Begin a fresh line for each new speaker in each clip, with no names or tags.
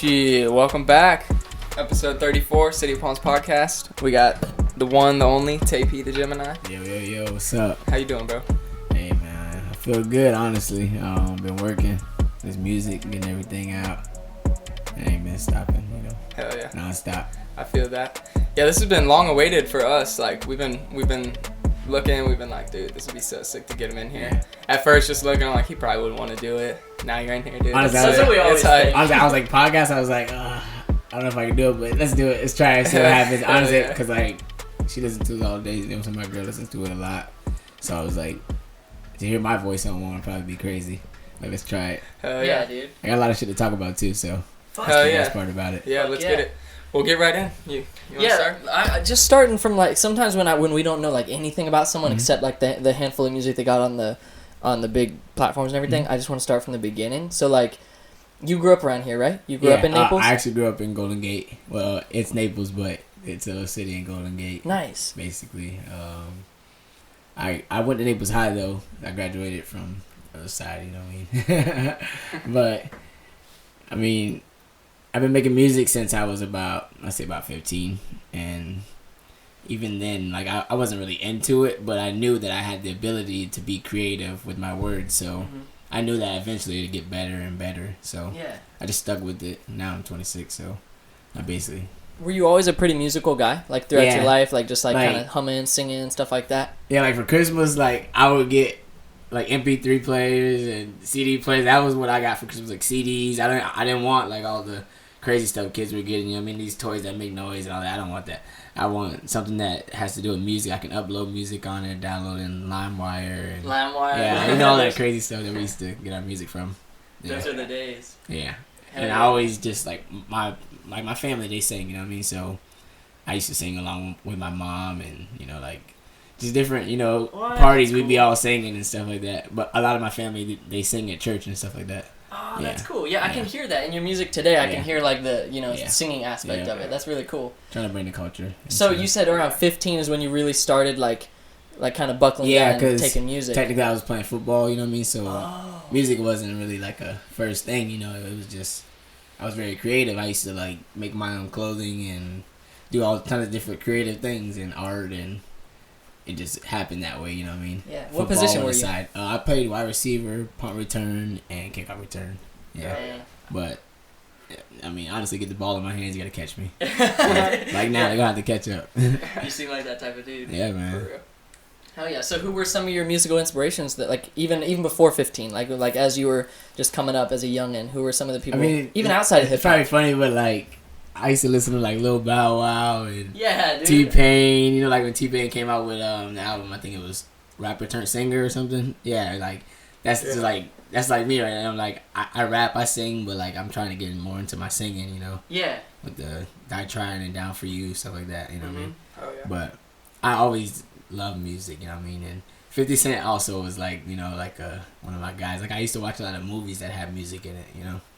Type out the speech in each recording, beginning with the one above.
Shit, welcome back. Episode 34, City of Palms podcast. We got the one, the only, TAYPTHEGEMINI.
Yo, what's up?
How you doing, bro?
Hey, man, I feel good, honestly. Been working this music, getting everything out. I ain't been stopping,
Hell yeah.
Non-stop.
I feel that. Yeah, this has been long awaited for us. Like, we've been looking, we've been like, dude, this would be so sick to get him in here.
Yeah.
At first, just looking, I'm like, he probably wouldn't want to do it. Now you're in here, dude.
Honestly,
That's
what we always think.
I was like, podcast, I was like, I don't know if I can do it, but let's do it. Let's try it, see what happens. Honestly, because, she listens to it all day. So my girl listens to it a lot. So I was like, to hear my voice on one would probably be crazy. Like, let's try it.
Hell
Yeah, dude.
I got a lot of shit to talk about, too, so
Fuck
Hell
that's the
yeah.
best part about it.
Yeah, let's get it. We'll get right in. You want to start?
I just starting from like sometimes when we don't know like anything about someone except like the handful of music they got on the big platforms and everything. I just want to start from the beginning. So like, you grew up around here, right? You grew up in Naples.
I actually grew up in Golden Gate. Well, it's Naples, but it's a city in Golden Gate.
Nice.
Basically, I went to Naples High though. I graduated from the other side. You know what I mean? But I mean, I've been making music since I was about 15, and even then, like I wasn't really into it, but I knew that I had the ability to be creative with my words, so I knew that eventually it'd get better and better. So
Yeah.
I just stuck with it. Now I'm 26, so I basically.
Were you always a pretty musical guy, like throughout
Yeah.
your life, like just like
Like-
kind of humming, singing, stuff like that?
Yeah, like for Christmas, like I would get like MP3 players and CD players. That was what I got for Christmas, like CDs. I didn't want like all the crazy stuff kids were getting. You know what I mean? These toys that make noise and all that. I don't want that. I want something that has to do with music. I can upload music on it, download in LimeWire. And,
LimeWire.
yeah, you know all that crazy stuff that we used to get our music from. Yeah.
Those are the days.
Yeah.
Hell
And
yeah.
I always just like my family, they sing, you know what I mean? So I used to sing along with my mom and, like just different,
What?
parties.
That's
We'd be
cool.
all singing and stuff like that. But a lot of my family, they sing at church and stuff like that.
Oh,
Yeah.
that's cool. Yeah, I can
Yeah.
hear that in your music today. I
Yeah.
can hear like the
Yeah.
singing aspect
Yeah.
of it. That's really cool.
Trying to bring the culture.
So
into-
you said around 15 is when you really started like kind of buckling
Yeah,
down and
'cause
taking music.
technically I was playing football, you know what I mean? So
Oh.
music wasn't really like a first thing, it was just, I was very creative. I used to like make my own clothing and do all kinds of different creative things in art, and it just happened that way, you know what I mean?
Yeah. What
Football
position
on
were
the
you?
side. I played wide receiver, punt return, and kickoff return. Yeah. But, I mean, honestly, get the ball in my hands, you gotta catch me. Like now, they're gonna have to catch up.
You seem like that type of dude.
Yeah,
For
man.
real.
Hell yeah. So who were some of your musical inspirations that like even before 15, like as you were just coming up as a youngin, who were some of the people even outside of hip
It's probably
hop?
funny, but like, I used to listen to like Lil Bow Wow and
Yeah, dude.
T-Pain, like when T-Pain came out with the album, I think it was Rapper Turned Singer or something. Yeah, like that's just like that's like me right now. I'm like I rap, I sing, but like I'm trying to get more into my singing,
Yeah.
with the Die Trying and Down for You, stuff like that, you know what I mean?
Oh, yeah.
But I always love music, you know what I mean? And 50 Cent also was like, like one of my guys. Like I used to watch a lot of movies that have music in it,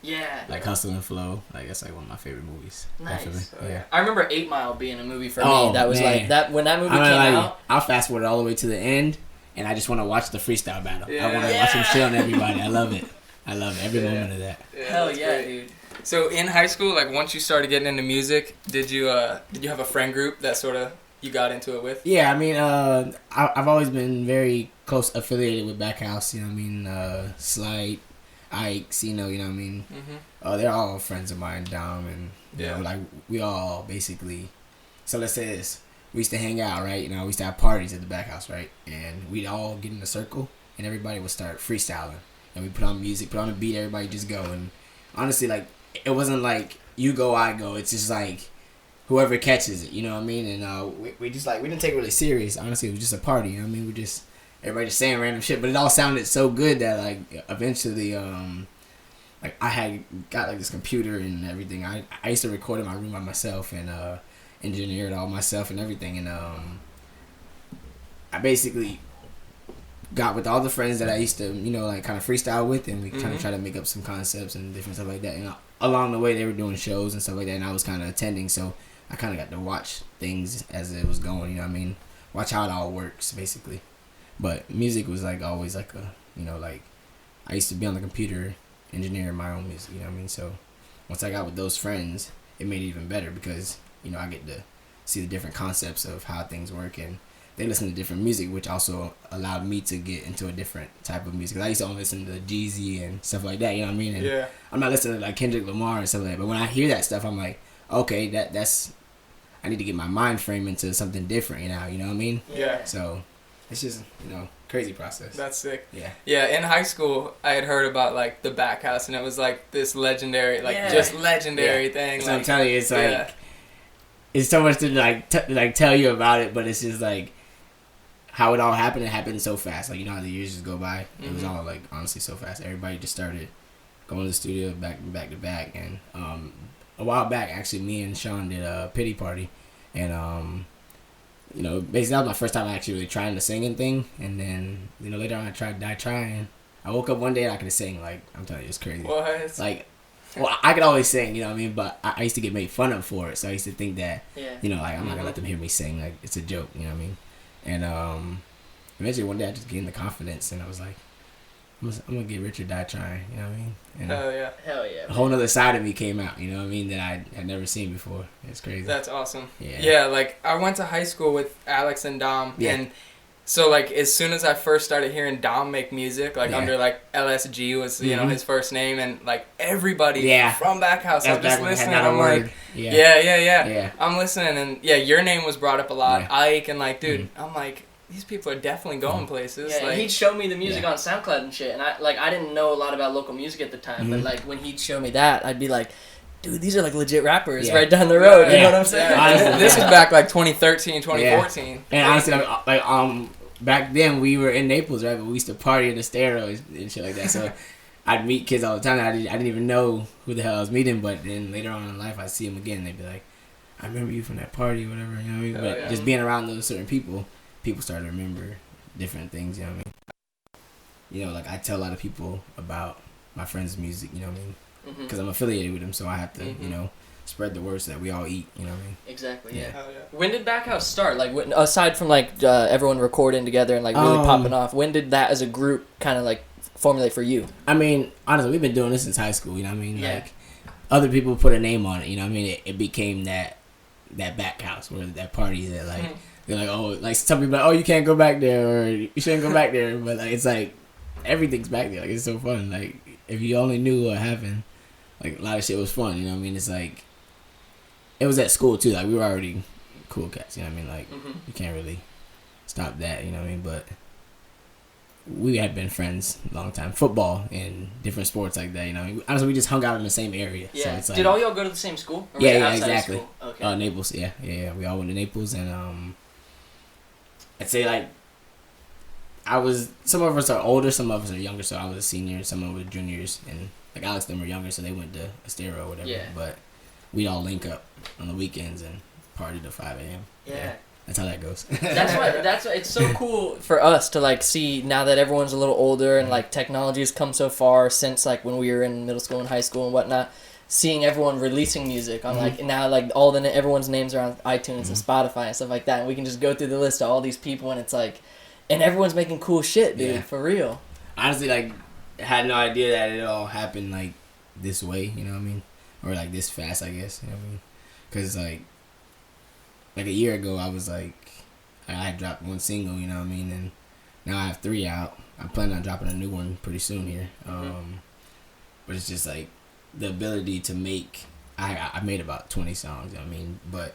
Yeah.
like Hustle and Flow. Like that's like one of my favorite movies.
Nice.
Definitely.
Oh,
Yeah.
I remember 8 Mile being a movie for
Oh,
me. That was
man.
like that when that movie
I'm
came
gonna lie,
out.
I'll fast forward all the way to the end, and I just want to watch the freestyle battle.
Yeah.
I want to watch him shit on everybody. I love it. I love every moment of that.
Yeah,
Hell
that's
yeah,
great.
dude.
So in high school, like once you started getting into music, did you have a friend group that sort of you got into it with?
Yeah, I mean, I've always been very close affiliated with Backhouse. You know what I mean? Slight, Ike, Cino. You know what I mean?
Mm-hmm.
They're all friends of mine, Dom, and
Yeah.
like we all basically. So let's say this: we used to hang out, right? We used to have parties at the Backhouse, right? And we'd all get in a circle, and everybody would start freestyling, and we put on music, put on a beat, everybody just go. And honestly, like it wasn't like you go, I go. It's just like whoever catches it, you know what I mean? And we just like we didn't take it really serious. Honestly, it was just a party. You know what I mean? We just everybody just saying random shit, but it all sounded so good that like eventually, like I had got like this computer and everything. I used to record in my room by myself and engineer it all myself and everything. And I basically got with all the friends that I used to, like kind of freestyle with, and we kind of try to make up some concepts and different stuff like that. And along the way, they were doing shows and stuff like that, and I was kind of attending, so I kind of got to watch things as it was going. You know what I mean? Watch how it all works, basically. But music was like always like a, like I used to be on the computer engineering my own music. You know what I mean? So once I got with those friends, it made it even better because, you know, I get to see the different concepts of how things work, and they listen to different music, which also allowed me to get into a different type of music. 'Cause I used to only listen to Jeezy and stuff like that, you know what I mean? And
Yeah.
I'm not listening to like Kendrick Lamar and stuff like that, but when I hear that stuff, I'm like, okay, that's I need to get my mind frame into something different, you know what I mean?
Yeah.
So it's just, you know, crazy process.
That's sick.
Yeah.
Yeah, in high school, I had heard about like the Backhouse, and it was like this legendary, like just legendary thing.
So
like,
I'm telling you, it's like it's so much to like tell you about it, but it's just like how it all happened. It happened so fast. Like, you know how the years just go by. It was all like honestly so fast. Everybody just started going to the studio back to back, and a while back, actually, me and Sean did a pity party, and you know, basically that was my first time actually really trying the singing thing, and then, you know, later on I tried trying. I woke up one day and I could sing. Like, I'm telling you, it's crazy.
What?
Like, well, I could always sing, you know what I mean, but I used to get made fun of for it, so I used to think that, you know, like, I'm not gonna let them hear me sing, like, it's a joke, you know what I mean, and eventually one day I just gained the confidence, and I was like, I'm gonna get rich or die trying, you know what I mean? And
Hell yeah.
Hell yeah.
a whole nother side of me came out, you know what I mean, that I had never seen before. It's crazy.
That's awesome.
Yeah.
Yeah, like I went to high school with Alex and Dom,
Yeah.
and so like as soon as I first started hearing Dom make music, like
Yeah.
under like LSG was, you know, his first name, and like everybody from Backhouse, I'm
That's
just
back when I had
listening.
not a
I'm
word.
like,
Yeah.
yeah. I'm listening, and yeah, your name was brought up a lot,
Yeah.
Ike, and like, dude, I'm like, these people are definitely going places.
Yeah,
like,
and he'd show me the music on SoundCloud and shit, and I didn't know a lot about local music at the time, but like when he'd show me that, I'd be like, dude, these are like legit rappers right down the road. You know what I'm saying?
Yeah. This was back like 2013, 2014.
And honestly, like back then we were in Naples, right? But we used to party in the stereos and shit like that. So I'd meet kids all the time. I didn't even know who the hell I was meeting. But then later on in life, I'd see them again. And they'd be like, I remember you from that party, whatever. You know what I mean? But just being around those certain people started to remember different things. You know what I mean? You know, like I tell a lot of people about my friends' music. You know what I mean? Because I'm affiliated with them, so I have to, you know, spread the word so that we all eat. You know what I mean?
Exactly. Yeah.
Hell yeah.
When did Backhouse start? Like, aside from like everyone recording together and like really popping off, when did that as a group kind of like formulate for you?
I mean, honestly, we've been doing this since high school. You know what I mean?
Yeah.
Like other people put a name on it. You know what I mean? It became that Backhouse where that party that like they're like, oh, like some people are like, oh, you can't go back there, or you shouldn't go back there. But like it's like everything's back there. Like it's so fun. Like if you only knew what happened, like a lot of shit was fun. You know what I mean? It's like it was at school too. Like we were already cool cats. You know what I mean? Like you can't really stop that. You know what I mean? But we had been friends a long time. Football and different sports like that. You know, honestly, we just hung out in the same area.
Yeah.
So it's like,
did all y'all go to the same school? Or was
Yeah,
it
yeah,
outside of
exactly.
school? Okay.
Naples. Yeah. We all went to Naples, and I'd say like some of us are older, some of us are younger. So I was a senior, some of us were juniors, and like Alex and them were younger, so they went to Estero or whatever.
Yeah.
But we'd all link up on the weekends and party till 5 a.m.
Yeah.
That's how that goes.
That's why it's so cool for us to like see now that everyone's a little older and like technology has come so far since like when we were in middle school and high school and whatnot. Seeing everyone releasing music on like now like everyone's names are on iTunes and Spotify and stuff like that, and we can just go through the list of all these people, and it's like, and everyone's making cool shit, dude, for real.
Honestly, like had no idea that it all happened like this way. You know what I mean? Or like this fast, I guess. You know what I mean? Because like a year ago, I was like, I had dropped one single, you know what I mean, and now I have 3 out. I'm planning on dropping a new one pretty soon here. But it's just like the ability to make. I made about 20 songs, you know what I mean, but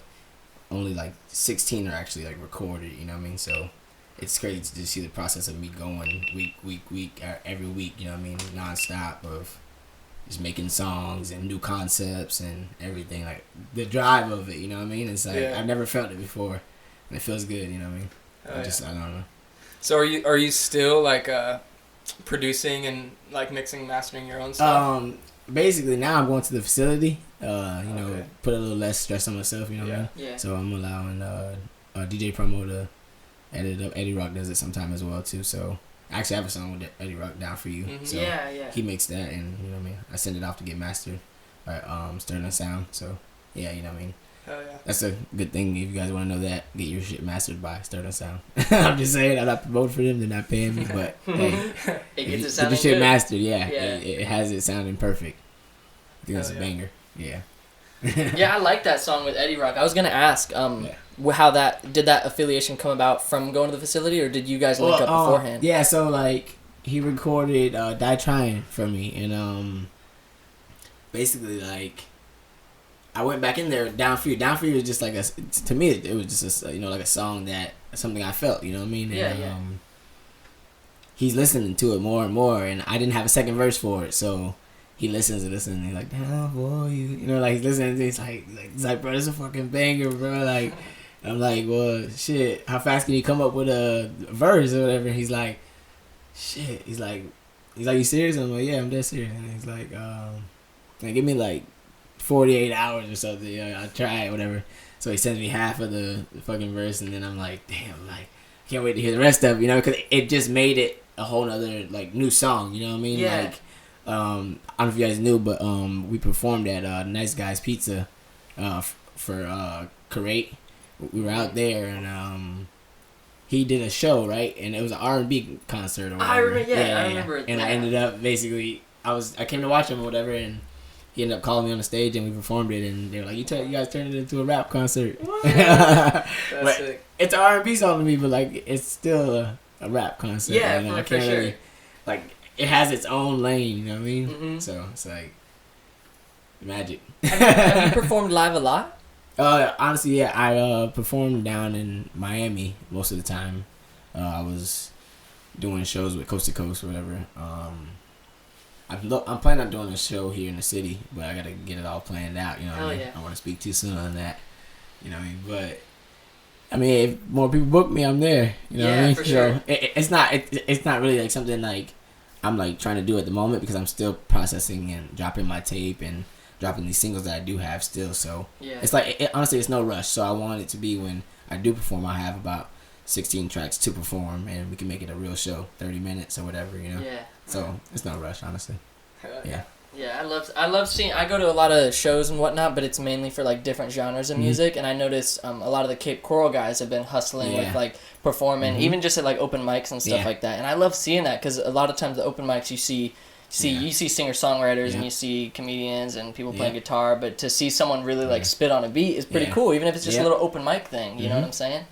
only like 16 are actually like recorded, you know what I mean. So it's crazy to see the process of me going week every week, you know what I mean, nonstop of just making songs and new concepts and everything, like the drive of it, you know what I mean. It's like I've never felt it before, and it feels good, you know what I mean. I don't know.
So are you still like producing and like mixing, mastering your own stuff?
Basically now I'm going to the facility, you know, put a little less stress on myself, you know what I mean.
Yeah.
So I'm allowing DJ Promo to edit it up. Eddie Rock does it sometime as well too. So I actually have a song with Eddie Rock down for you. So he makes that, and you know what I mean. I send it off to get mastered by Sterling Sound. So yeah, you know what I mean.
Hell yeah.
That's a good thing if you guys want to know that. Get your shit mastered by Sterling Sound. I'm just saying, I'm not promoting for them. They're not paying me, but hey,
it gets it
get
sounding
your shit
good.
mastered. Yeah. It has it sounding perfect. I think that's a banger. Yeah.
Yeah, I like that song with Eddie Rock. I was gonna ask, how that affiliation come about from going to the facility, or did you guys link up beforehand?
Yeah, so like he recorded "Die Trying" for me, and basically like I went back in there. Down for You. Down for You was just like to me it was just like a song that something I felt. You know what I mean? And, he's listening to it more and more, and I didn't have a second verse for it, so. He listens and he's like, down for you. You know, like, he's listening and he's like, bro, this is a fucking banger, bro. Like, I'm like, well, shit, how fast can you come up with a verse or whatever? And he's like, shit. He's like, you serious? I'm like, yeah, I'm dead serious. And he's like, give me like 48 hours or something. Yeah, I'll try it, whatever. So he sends me half of the fucking verse, and then I'm like, damn, like, I can't wait to hear the rest of it, you know, because it just made it a whole nother, like, new song, you know what I mean?
Yeah.
Like, I don't know if you guys knew, but we performed at Nice Guys Pizza for Kuwait. We were out there, and he did a show, right? And it was an R&B concert or whatever.
I remember it.
And I ended up basically, I came to watch him or whatever, and he ended up calling me on the stage, and we performed it, and they were like, you guys turned it into a rap concert.
That's sick.
It's an R&B song to me, but like it's still a rap concert.
Yeah,
you know?
for sure.
Really, like, it has its own lane, you know what I mean?
Mm-hmm.
So it's like magic.
Have you performed live a lot?
Honestly, yeah, I performed down in Miami most of the time. I was doing shows with Coast to Coast or whatever. I'm planning on doing a show here in the city, but I gotta get it all planned out. You know what I mean?
Yeah.
I don't want to speak too soon on that. You know what I mean? But I mean, if more people book me, I'm there. You know what I mean?
For sure.
So it's not really like something like I'm like trying to do at the moment, because I'm still processing and dropping my tape and dropping these singles that I do have still. So it's like honestly, it's no rush. So I want it to be when I do perform, I have about 16 tracks to perform, and we can make it a real show, 30 minutes or whatever, you know.
Yeah.
So it's no rush, honestly. Yeah.
Yeah, I love seeing. I go to a lot of shows and whatnot, but it's mainly for like different genres of music. And I notice a lot of the Cape Coral guys have been hustling with like performing, even just at like open mics and stuff like that. And I love seeing that, because a lot of times the open mics you see singer songwriters and you see comedians and people playing guitar, but to see someone really like spit on a beat is pretty cool, even if it's just a little open mic thing. You know what I'm saying?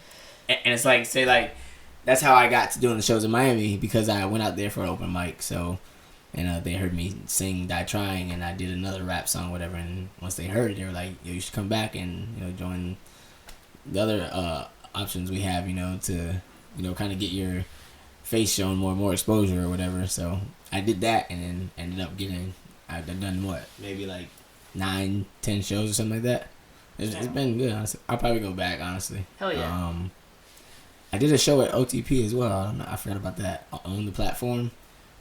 And it's like, say like, that's how I got to doing the shows in Miami, because I went out there for an open mic. So. And they heard me sing Die Trying, and I did another rap song, whatever. And once they heard it, they were like, yo, you should come back and, join the other options we have, to, kind of get your face shown more exposure or whatever. So I did that, and then ended up I've done what? Maybe like 9-10 shows or something like that. It's been good, honestly. I'll probably go back, honestly.
Hell yeah.
I did a show at OTP as well. I forgot about that. On the platform.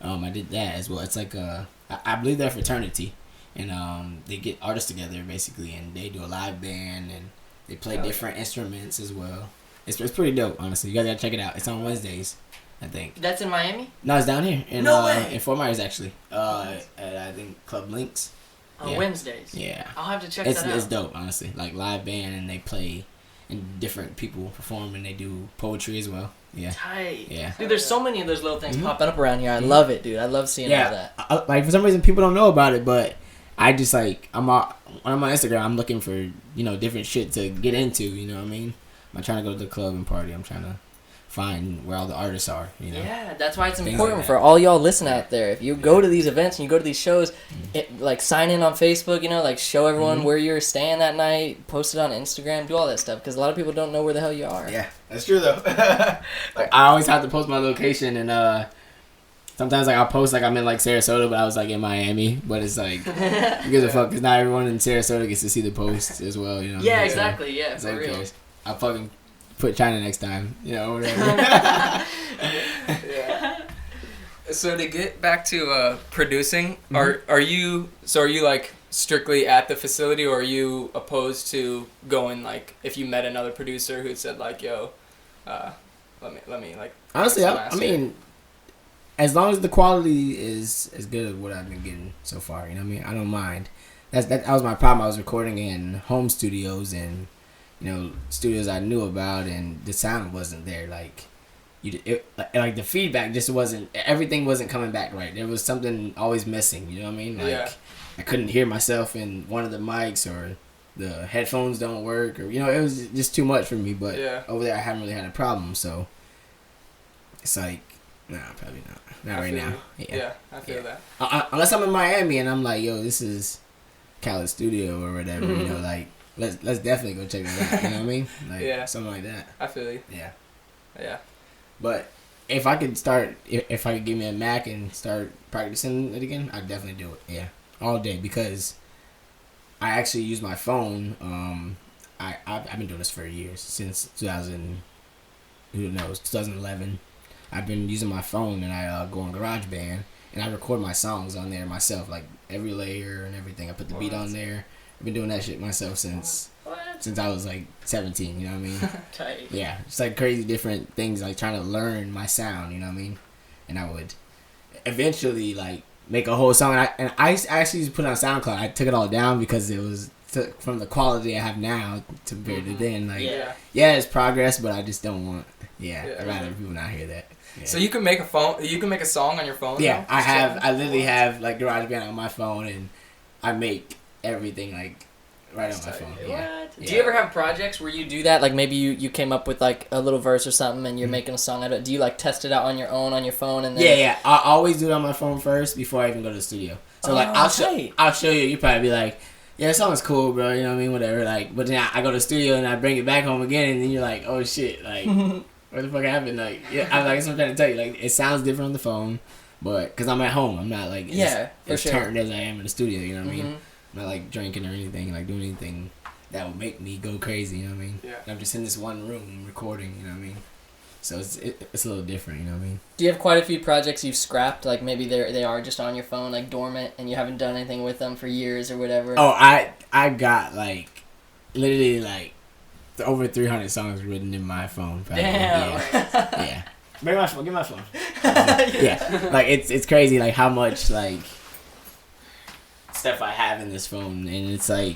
I did that as well. It's like I believe they're a fraternity, and they get artists together basically, and they do a live band, and they play different instruments as well. It's pretty dope, honestly. You guys gotta check it out. It's on Wednesdays, I think.
That's in Miami?
No, it's down here
No way.
in Fort Myers actually. At I think Club Links.
On Wednesdays.
Yeah.
I'll have to check that out.
It's dope, honestly. Like live band, and they play, and different people perform, and they do poetry as well. Yeah.
Tight.
Yeah.
Dude, there's so many of those little things popping up around here. I love it, dude. I love seeing all that.
Like for some reason people don't know about it, but I just like when I'm on Instagram, I'm looking for different shit to get into. You know what I mean? I'm not trying to go to the club and party. I'm trying to find where all the artists are.
Yeah, that's why it's
Things
important
like
for all y'all listening out there. If you go to these events and you go to these shows, like sign in on Facebook. Like show everyone where you're staying that night. Post it on Instagram. Do all that stuff, because a lot of people don't know where the hell you are.
Yeah, that's true though. Like I always have to post my location, and sometimes like I'll post like I'm in like Sarasota, but I was like in Miami. But it's like who gives a fuck? Because not everyone in Sarasota gets to see the post as well.
Yeah, exactly. So, yeah, for real.
I'll fucking put China next time. Whatever.
Yeah. So to get back to producing, are you like strictly at the facility, or are you opposed to going, like, if you met another producer who said like, yo, let me like.
Honestly, I mean, as long as the quality is as good as what I've been getting so far, you know what I mean? I don't mind. That was my problem. I was recording in home studios and studios I knew about, and the sound wasn't there. Like the feedback just wasn't. Everything wasn't coming back right. There was something always missing. You know what I mean? Like, I couldn't hear myself in one of the mics, or the headphones don't work, or it was just too much for me. But over there I haven't really had a problem, so it's like, nah, probably not right now.
Yeah, I feel that.
Unless I'm in Miami and I'm like, yo, this is Khaled Studio or whatever, like let's definitely go check that out. You know what I mean? Like something like that.
I feel you.
Yeah. But if I could start, if I could give me a Mac and start practicing it again, I'd definitely do it. Yeah, all day, because I actually use my phone. I've been doing this for years, since 2011. I've been using my phone, and I go on GarageBand and I record my songs on there myself, like every layer and everything. I put the beat on there. I've been doing that shit myself since I was like 17. You know what I mean?
Tight.
Yeah, it's like crazy different things, like trying to learn my sound. You know what I mean? And I would eventually like make a whole song. And I actually put it on SoundCloud. I took it all down because it was from the quality I have now compared to then. Like, it's progress, but I just don't want. I'd rather people not hear that. Yeah.
So you can make a song on your phone.
Yeah,
now?
I literally have like GarageBand on my phone, and I make everything like right on my phone. Yeah.
Do you ever have projects where you do that? Like maybe you came up with like a little verse or something, and you're making a song out of it. Do you like test it out on your own on your phone and then?
Yeah. I always do it on my phone first before I even go to the studio. So like I'll show you. You probably be like, yeah, that song's cool, bro. You know what I mean? Whatever. Like, but then I go to the studio and I bring it back home again, and then you're like, oh shit, like. What the fuck happened? Like, I'm trying to tell you. Like, it sounds different on the phone, but because I'm at home, I'm not like as turned as I am in the studio. You know what I mean? I'm not like drinking or anything, like doing anything that would make me go crazy. You know what I mean?
Yeah.
I'm just in this one room recording. You know what I mean? So it's a little different. You know what I mean?
Do you have quite a few projects you've scrapped? Like maybe they are just on your phone, like dormant, and you haven't done anything with them for years or whatever.
Oh, I got like literally like. Over 300 songs written in my phone. Probably.
Damn.
Yeah. Bring my phone. Give my phone. Yeah. Like it's crazy. Like how much like stuff I have in this phone, and it's like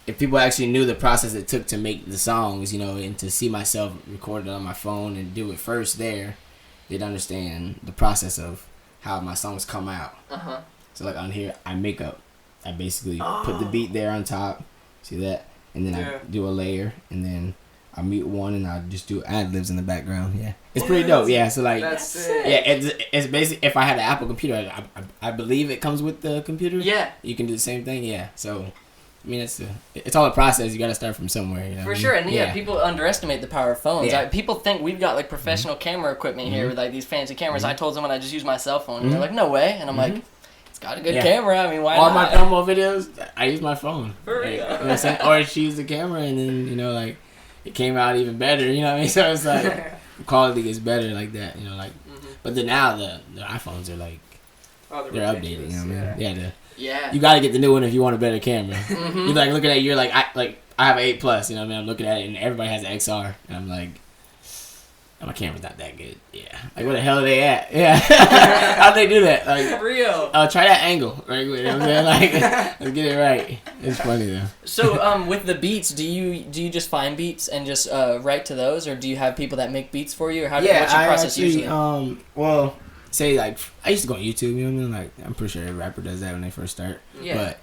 if people actually knew the process it took to make the songs, and to see myself record it on my phone and do it first there, they'd understand the process of how my songs come out. So like on here, I basically put the beat there on top. See that? And then I do a layer, and then I mute one, and I just do ad-libs in the background. Yeah, it's pretty dope. Yeah, so like, it's basically, if I had an Apple computer, I believe it comes with the computer.
Yeah,
you can do the same thing. Yeah, so I mean, it's all a process. You got to start from somewhere.
For sure, and people underestimate the power of phones. People think we've got like professional camera equipment here with like these fancy cameras. I told someone I just use my cell phone, and they're like, "No way," and I'm like. Got a good camera. I mean, why
all
not?
All my promo videos, I use my phone.
For real.
You know what I'm saying? Or she used the camera, and then like it came out even better. You know what I mean? So it's like the quality gets better like that. But then now the iPhones are like they're updated. You know what I mean? You gotta get the new one if you want a better camera. You're like looking at you're like I have an 8 Plus. You know what I mean? I'm looking at it, and everybody has an XR, and I'm like. My camera's not that good. Yeah. Like, where the hell are they at? Yeah. How'd they do that? Like,
for real.
Try that angle. Right? You know what I'm saying? Like, let's get it right. It's funny, though.
So, with the beats, do you just find beats and just write to those? Or do you have people that make beats for you? Or what's your process usually?
Well, say, like, I used to go on YouTube, you know what I mean? Like, I'm pretty sure every rapper does that when they first start.
Yeah.
But,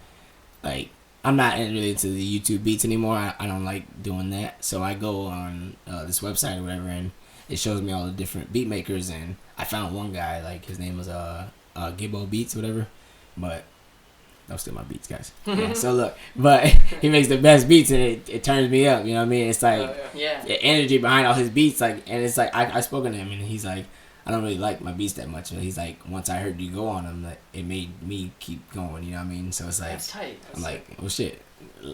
like, I'm not really into the YouTube beats anymore. I don't like doing that. So, I go on this website or whatever, and it shows me all the different beat makers, and I found one guy, like his name was Gibbo Beats, whatever. But don't steal my beats, guys. Yeah, so look, but he makes the best beats, and it turns me up. You know what I mean? It's like the energy behind all his beats, like, and it's like I spoke to him, and he's like, I don't really like my beats that much. And he's like, once I heard you go on them, like, it made me keep going. You know what I mean? So it's like,
that's tight.
I'm like, well, shit.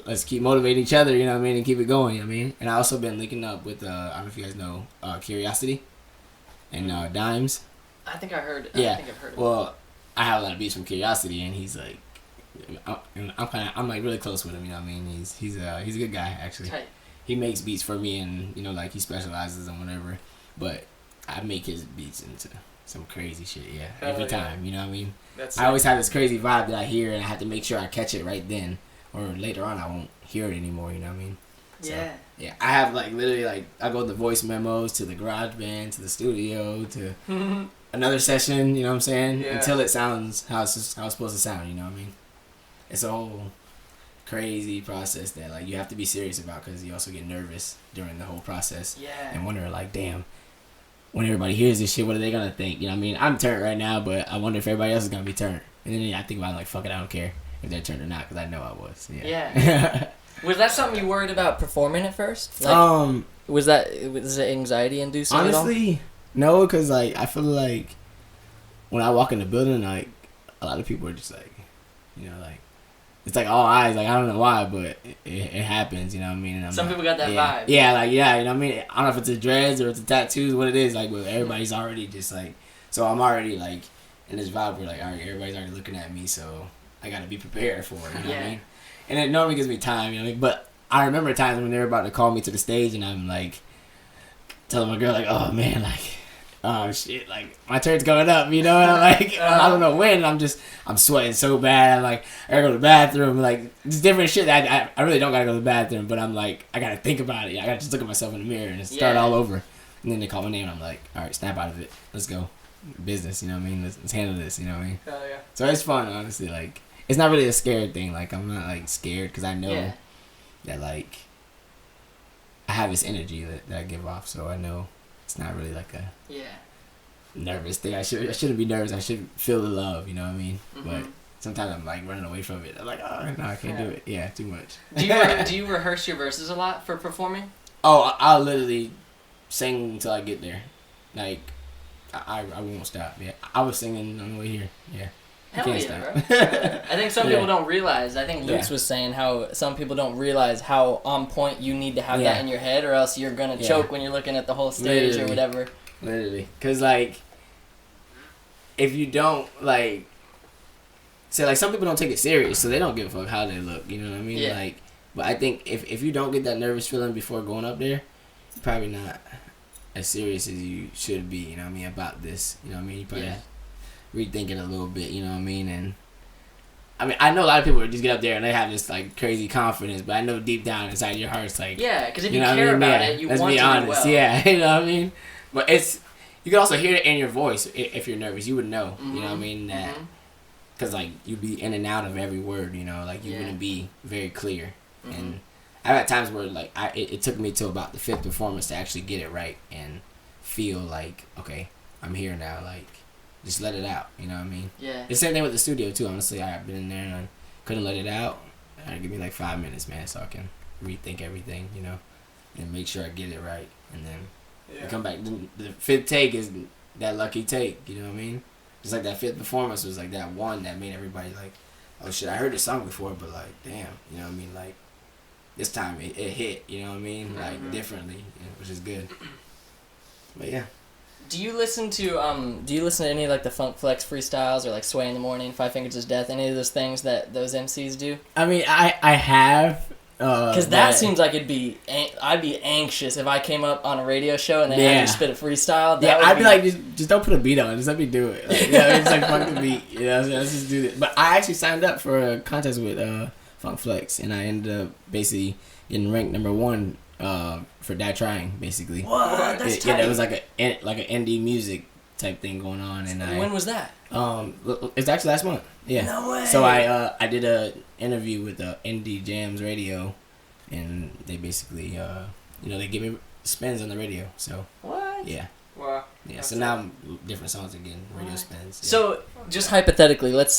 Let's keep motivating each other, you know what I mean, and keep it going, you know what I mean? And I also been linking up with, I don't know if you guys know, Curiosity and Dimes.
I think I heard it.
Yeah.
I think I've heard it.
Well, I have a lot of beats from Curiosity, and he's like, I'm like really close with him, you know what I mean? He's a good guy, actually.
Tight.
He makes beats for me, and, like, he specializes in whatever, but I make his beats into some crazy shit, every time, you know what I mean? I always have this crazy vibe that I hear, and I have to make sure I catch it right then. Or later on, I won't hear it anymore. You know what I mean? So, yeah. I have like literally like I go to the voice memos, to the GarageBand, to the studio, to another session, you know what I'm saying?
Yeah.
Until it sounds how it's supposed to sound, you know what I mean? It's a whole crazy process that like you have to be serious about because you also get nervous during the whole process.
Yeah.
And wonder like, damn, when everybody hears this shit, what are they gonna think? You know what I mean? I'm turned right now, but I wonder if everybody else is gonna be turned. And then I think about it, like, fuck it, I don't care if they're turned or not because I know I was.
Yeah. Was that something you worried about performing at first? Like, was it anxiety inducing?
Honestly, no, because like I feel like when I walk in the building, like a lot of people are just like, you know, like it's like all eyes. Like I don't know why, but it happens. You know what I mean? And
Some people got that
vibe.
vibe.
Yeah, like you know what I mean. I don't know if it's the dreads or it's the tattoos, what it is. Like, but everybody's already just like, so I'm already like in this vibe where like, all right, everybody's already looking at me, so I gotta be prepared for it. You know what I mean? And it normally gives me time. You know what I mean? But I remember times when they were about to call me to the stage, and I'm like telling my girl like, oh man, like, oh shit, like my turn's going up, you know, and I'm like, I don't know when, I'm sweating so bad, I'm like, I gotta go to the bathroom, like, it's different shit that I really don't gotta go to the bathroom, but I'm like, I gotta think about it, I gotta just look at myself in the mirror and start all over, and then they call my name, and I'm like, alright, snap out of it, let's go, business, you know what I mean, let's handle this, you know what I mean,
Hell yeah.
so it's fun, honestly, like, it's not really a scared thing, like, I'm not, like, scared, because I know that, like, I have this energy that I give off, so I know it's not really like a nervous thing. I shouldn't be nervous. I should feel the love, you know what I mean? Mm-hmm. But sometimes I'm like running away from it. I'm like, oh no, I can't do it. Yeah, too much.
Do you rehearse your verses a lot for performing?
Oh, I'll literally sing until I get there. Like, I won't stop. Yeah, I was singing on the way here. Yeah.
Hell yeah, bro. I think some people don't realize. I think Luke's was saying how some people don't realize how on point you need to have that in your head, or else you're gonna choke when you're looking at the whole stage or whatever.
Literally, cause like, if you don't like, say like some people don't take it serious, so they don't give a fuck how they look. You know what I mean?
Yeah.
Like, but I think if you don't get that nervous feeling before going up there, you're probably not as serious as you should be. You know what I mean about this? You know what I mean? You probably rethink it a little bit, you know what I mean? And I mean, I know a lot of people just get up there and they have this like crazy confidence, but I know deep down inside your heart's like,
because if you care about it, you want to do well.
Let's be honest, you know what I mean? But you can also hear it in your voice if you're nervous. You would know, you know what I mean? That because like you'd be in and out of every word, you know, like you wouldn't be very clear. And I've had times where like it took me to about the 5th performance to actually get it right and feel like, okay, I'm here now, like. Just let it out, you know what I mean?
Yeah.
The same thing with the studio too. Honestly, I've been in there and I couldn't let it out. Give me like 5 minutes, man, so I can rethink everything, you know, and make sure I get it right. And then I come back. The 5th take is that lucky take, you know what I mean? Just like that 5th performance was like that one that made everybody like, oh shit, I heard this song before, but like, damn, you know what I mean? Like, this time it hit, you know what I mean? Like differently, which is good. But yeah.
Do you listen to any of like the Funk Flex freestyles or like Sway in the Morning, Five Fingers is Death, any of those things that those MCs do? I
mean, I have.
Because that seems like I'd be anxious if I came up on a radio show and they had to spit a freestyle.
I'd be like, just don't put a beat on it, just let me do it. Like, it's like fuck the beat, you know. Let's just do this. But I actually signed up for a contest with Funk Flex, and I ended up basically getting ranked number 1. For Die Trying, basically.
What? That's tight.
Yeah, it was like an indie music type thing going on, and
when was that?
It's actually last month. Yeah.
No way.
So I did a interview with Indie Jams Radio, and they basically they give me spins on the radio. So
what?
Yeah.
Wow.
Yeah. That's so now I'm different songs again, radio spins. Yeah.
So just hypothetically, let's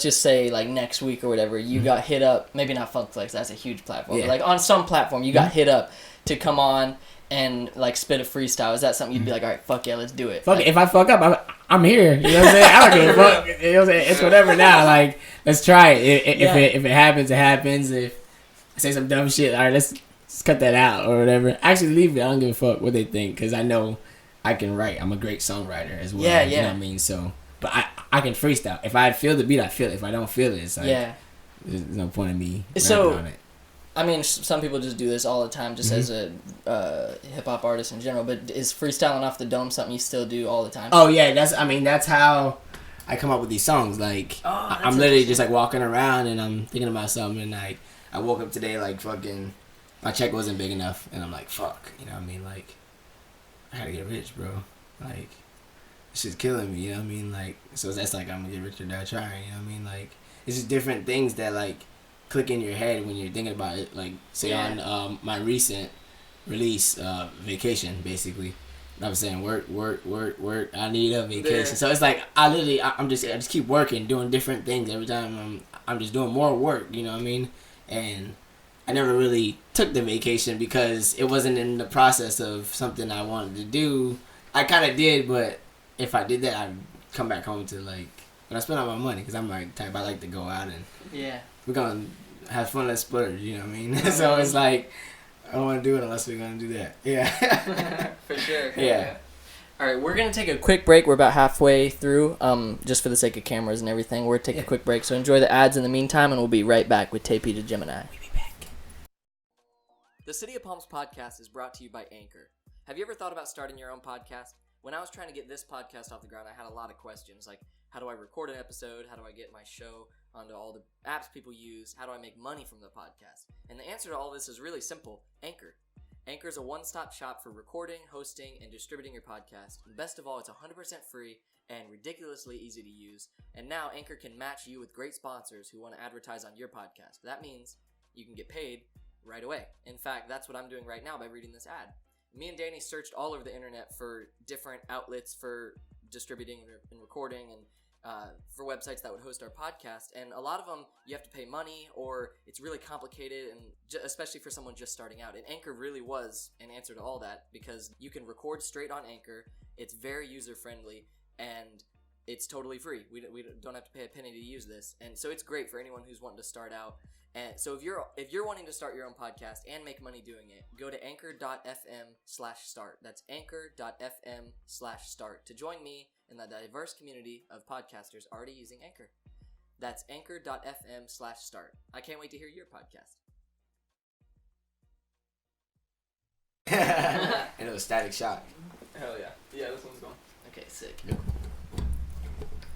just say like next week or whatever, you got hit up, maybe not Funk Flex, that's a huge platform, but like on some platform you got hit up to come on and like spit a freestyle. Is that something you'd be like, all right, fuck yeah, let's do it?
Fuck it. If I fuck up, I'm here. You know what I'm saying? I don't give a fuck. You know what I'm saying? It's whatever now. Like, let's try it. If it happens, it happens. If I say some dumb shit, all right, let's cut that out or whatever. Actually, leave it. I don't give a fuck what they think because I know I can write. I'm a great songwriter as well. Yeah. You know what I mean? So, but I can freestyle. If I feel the beat, I feel it. If I don't feel it, it's like there's no point in me rapping on it.
I mean, some people just do this all the time, just as a hip hop artist in general. But is freestyling off the dome something you still do all the time?
Oh yeah, that's how I come up with these songs. Like I'm literally just like walking around and I'm thinking about something. And like I woke up today like fucking my check wasn't big enough, and I'm like fuck, you know what I mean? Like I gotta get rich, bro. Like shit's killing me, you know what I mean? Like, so that's like, I'm gonna get rich or die trying, you know what I mean? Like, it's just different things that, like, click in your head when you're thinking about it. Like, say on my recent release, Vacation, basically. I was saying work. I need a vacation. Yeah. So it's like I just keep working, doing different things every time. I'm just doing more work. You know what I mean? And I never really took the vacation because it wasn't in the process of something I wanted to do. I kind of did, but if I did that, I'd come back home to like when I spend all my money because I'm like type I like to go out and we're gonna have fun. Let's splurge. You know what I mean? So it's like. I don't want to do it unless we're going to do that. Yeah.
For sure.
Yeah.
All right, we're going to take a quick break. We're about halfway through, just for the sake of cameras and everything. We're taking a quick break, so enjoy the ads in the meantime, and we'll be right back with TAYPTHEGEMINI. We'll be back. The City of Palms podcast is brought to you by Anchor. Have you ever thought about starting your own podcast? When I was trying to get this podcast off the ground, I had a lot of questions, like how do I record an episode? How do I get my show onto all the apps people use? How do I make money from the podcast? And the answer to all this is really simple. Anchor. Anchor is a one-stop shop for recording, hosting, and distributing your podcast. And best of all, it's 100% free and ridiculously easy to use. And now Anchor can match you with great sponsors who want to advertise on your podcast. That means you can get paid right away. In fact, that's what I'm doing right now by reading this ad. Me and Danny searched all over the internet for different outlets for distributing and recording and for websites that would host our podcast, and a lot of them you have to pay money or it's really complicated, and especially for someone just starting out. And Anchor really was an answer to all that because you can record straight on Anchor. It's very user friendly and it's totally free. We don't have to pay a penny to use this, and so it's great for anyone who's wanting to start out. And so if you're wanting to start your own podcast and make money doing it, go to anchor.fm/start. That's anchor.fm/start to join me in the diverse community of podcasters already using Anchor. That's anchor.fm/start. I can't wait to hear your podcast.
And it was Static Shock.
Hell yeah. Yeah, this one's going.
Okay, sick.
Yep.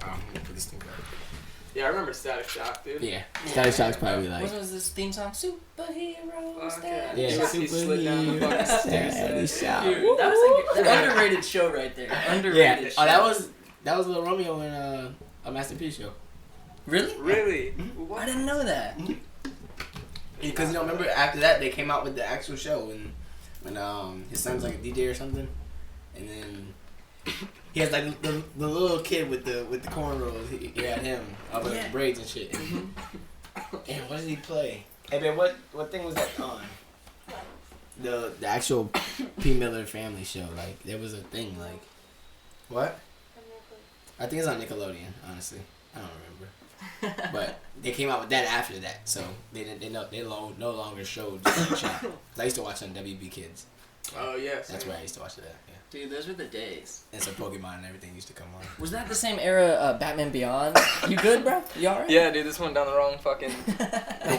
I'm gonna put this thing back.
Yeah, I remember Static Shock, dude.
Yeah. Static Shock's probably like...
What was this theme song? Superhero Static
Yeah,
Shock.
He slid down the fucking stairs.
Dude, that was like an underrated show right there. Underrated show.
Oh, that was Lil Romeo in a Master P show.
Really?
Really?
Mm-hmm. I didn't know that.
Because, remember after that, they came out with the actual show when his son's like a DJ or something. And then... He has like the little kid with the cornrows. He had him with the braids and shit. And what did he play? Hey man, what thing was that on? The actual P. Miller Family Show. Like there was a thing like what? I think it's on Nickelodeon. Honestly, I don't remember. But they came out with that after that, so they no longer showed Static Shock. I used to watch on WB Kids.
Oh yes.
That's where I used to watch that. Yeah.
Dude, those were the days.
And some Pokemon and everything used to come on.
Was that the same era Batman Beyond? You good, bro? You alright?
Yeah, dude, this went down the wrong fucking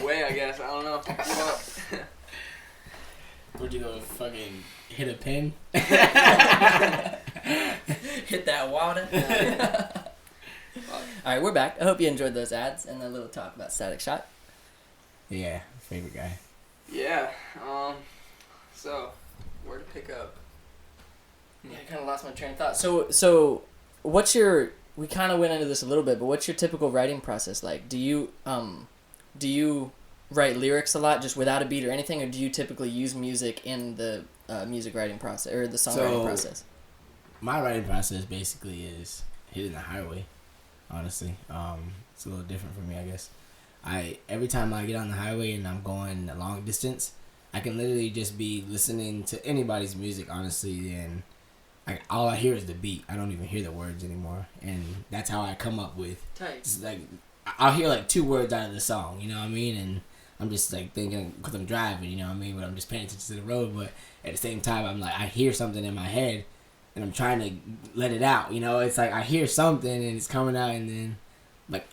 way, I guess. I don't know.
Where'd you go? Fucking hit a pin?
Hit that water? Alright, we're back. I hope you enjoyed those ads and that little talk about Static Shock.
Yeah, favorite guy.
Yeah, so, where to pick up?
Yeah, I kind of lost my train of thought. So, what's your? We kind of went into this a little bit, but what's your typical writing process like? Do you write lyrics a lot, just without a beat or anything, or do you typically use music in the music writing process or the songwriting process?
My writing process basically is hitting the highway. Honestly, it's a little different for me, I guess. Every time I get on the highway and I'm going a long distance, I can literally just be listening to anybody's music, honestly, and all I hear is the beat. I don't even hear the words anymore, and that's how I come up with. It's like I'll hear like 2 words out of the song, you know what I mean, and I'm just like thinking because I'm driving, you know what I mean, but I'm just paying attention to the road. But at the same time, I'm like I hear something in my head, and I'm trying to let it out. You know, it's like I hear something and it's coming out, and then like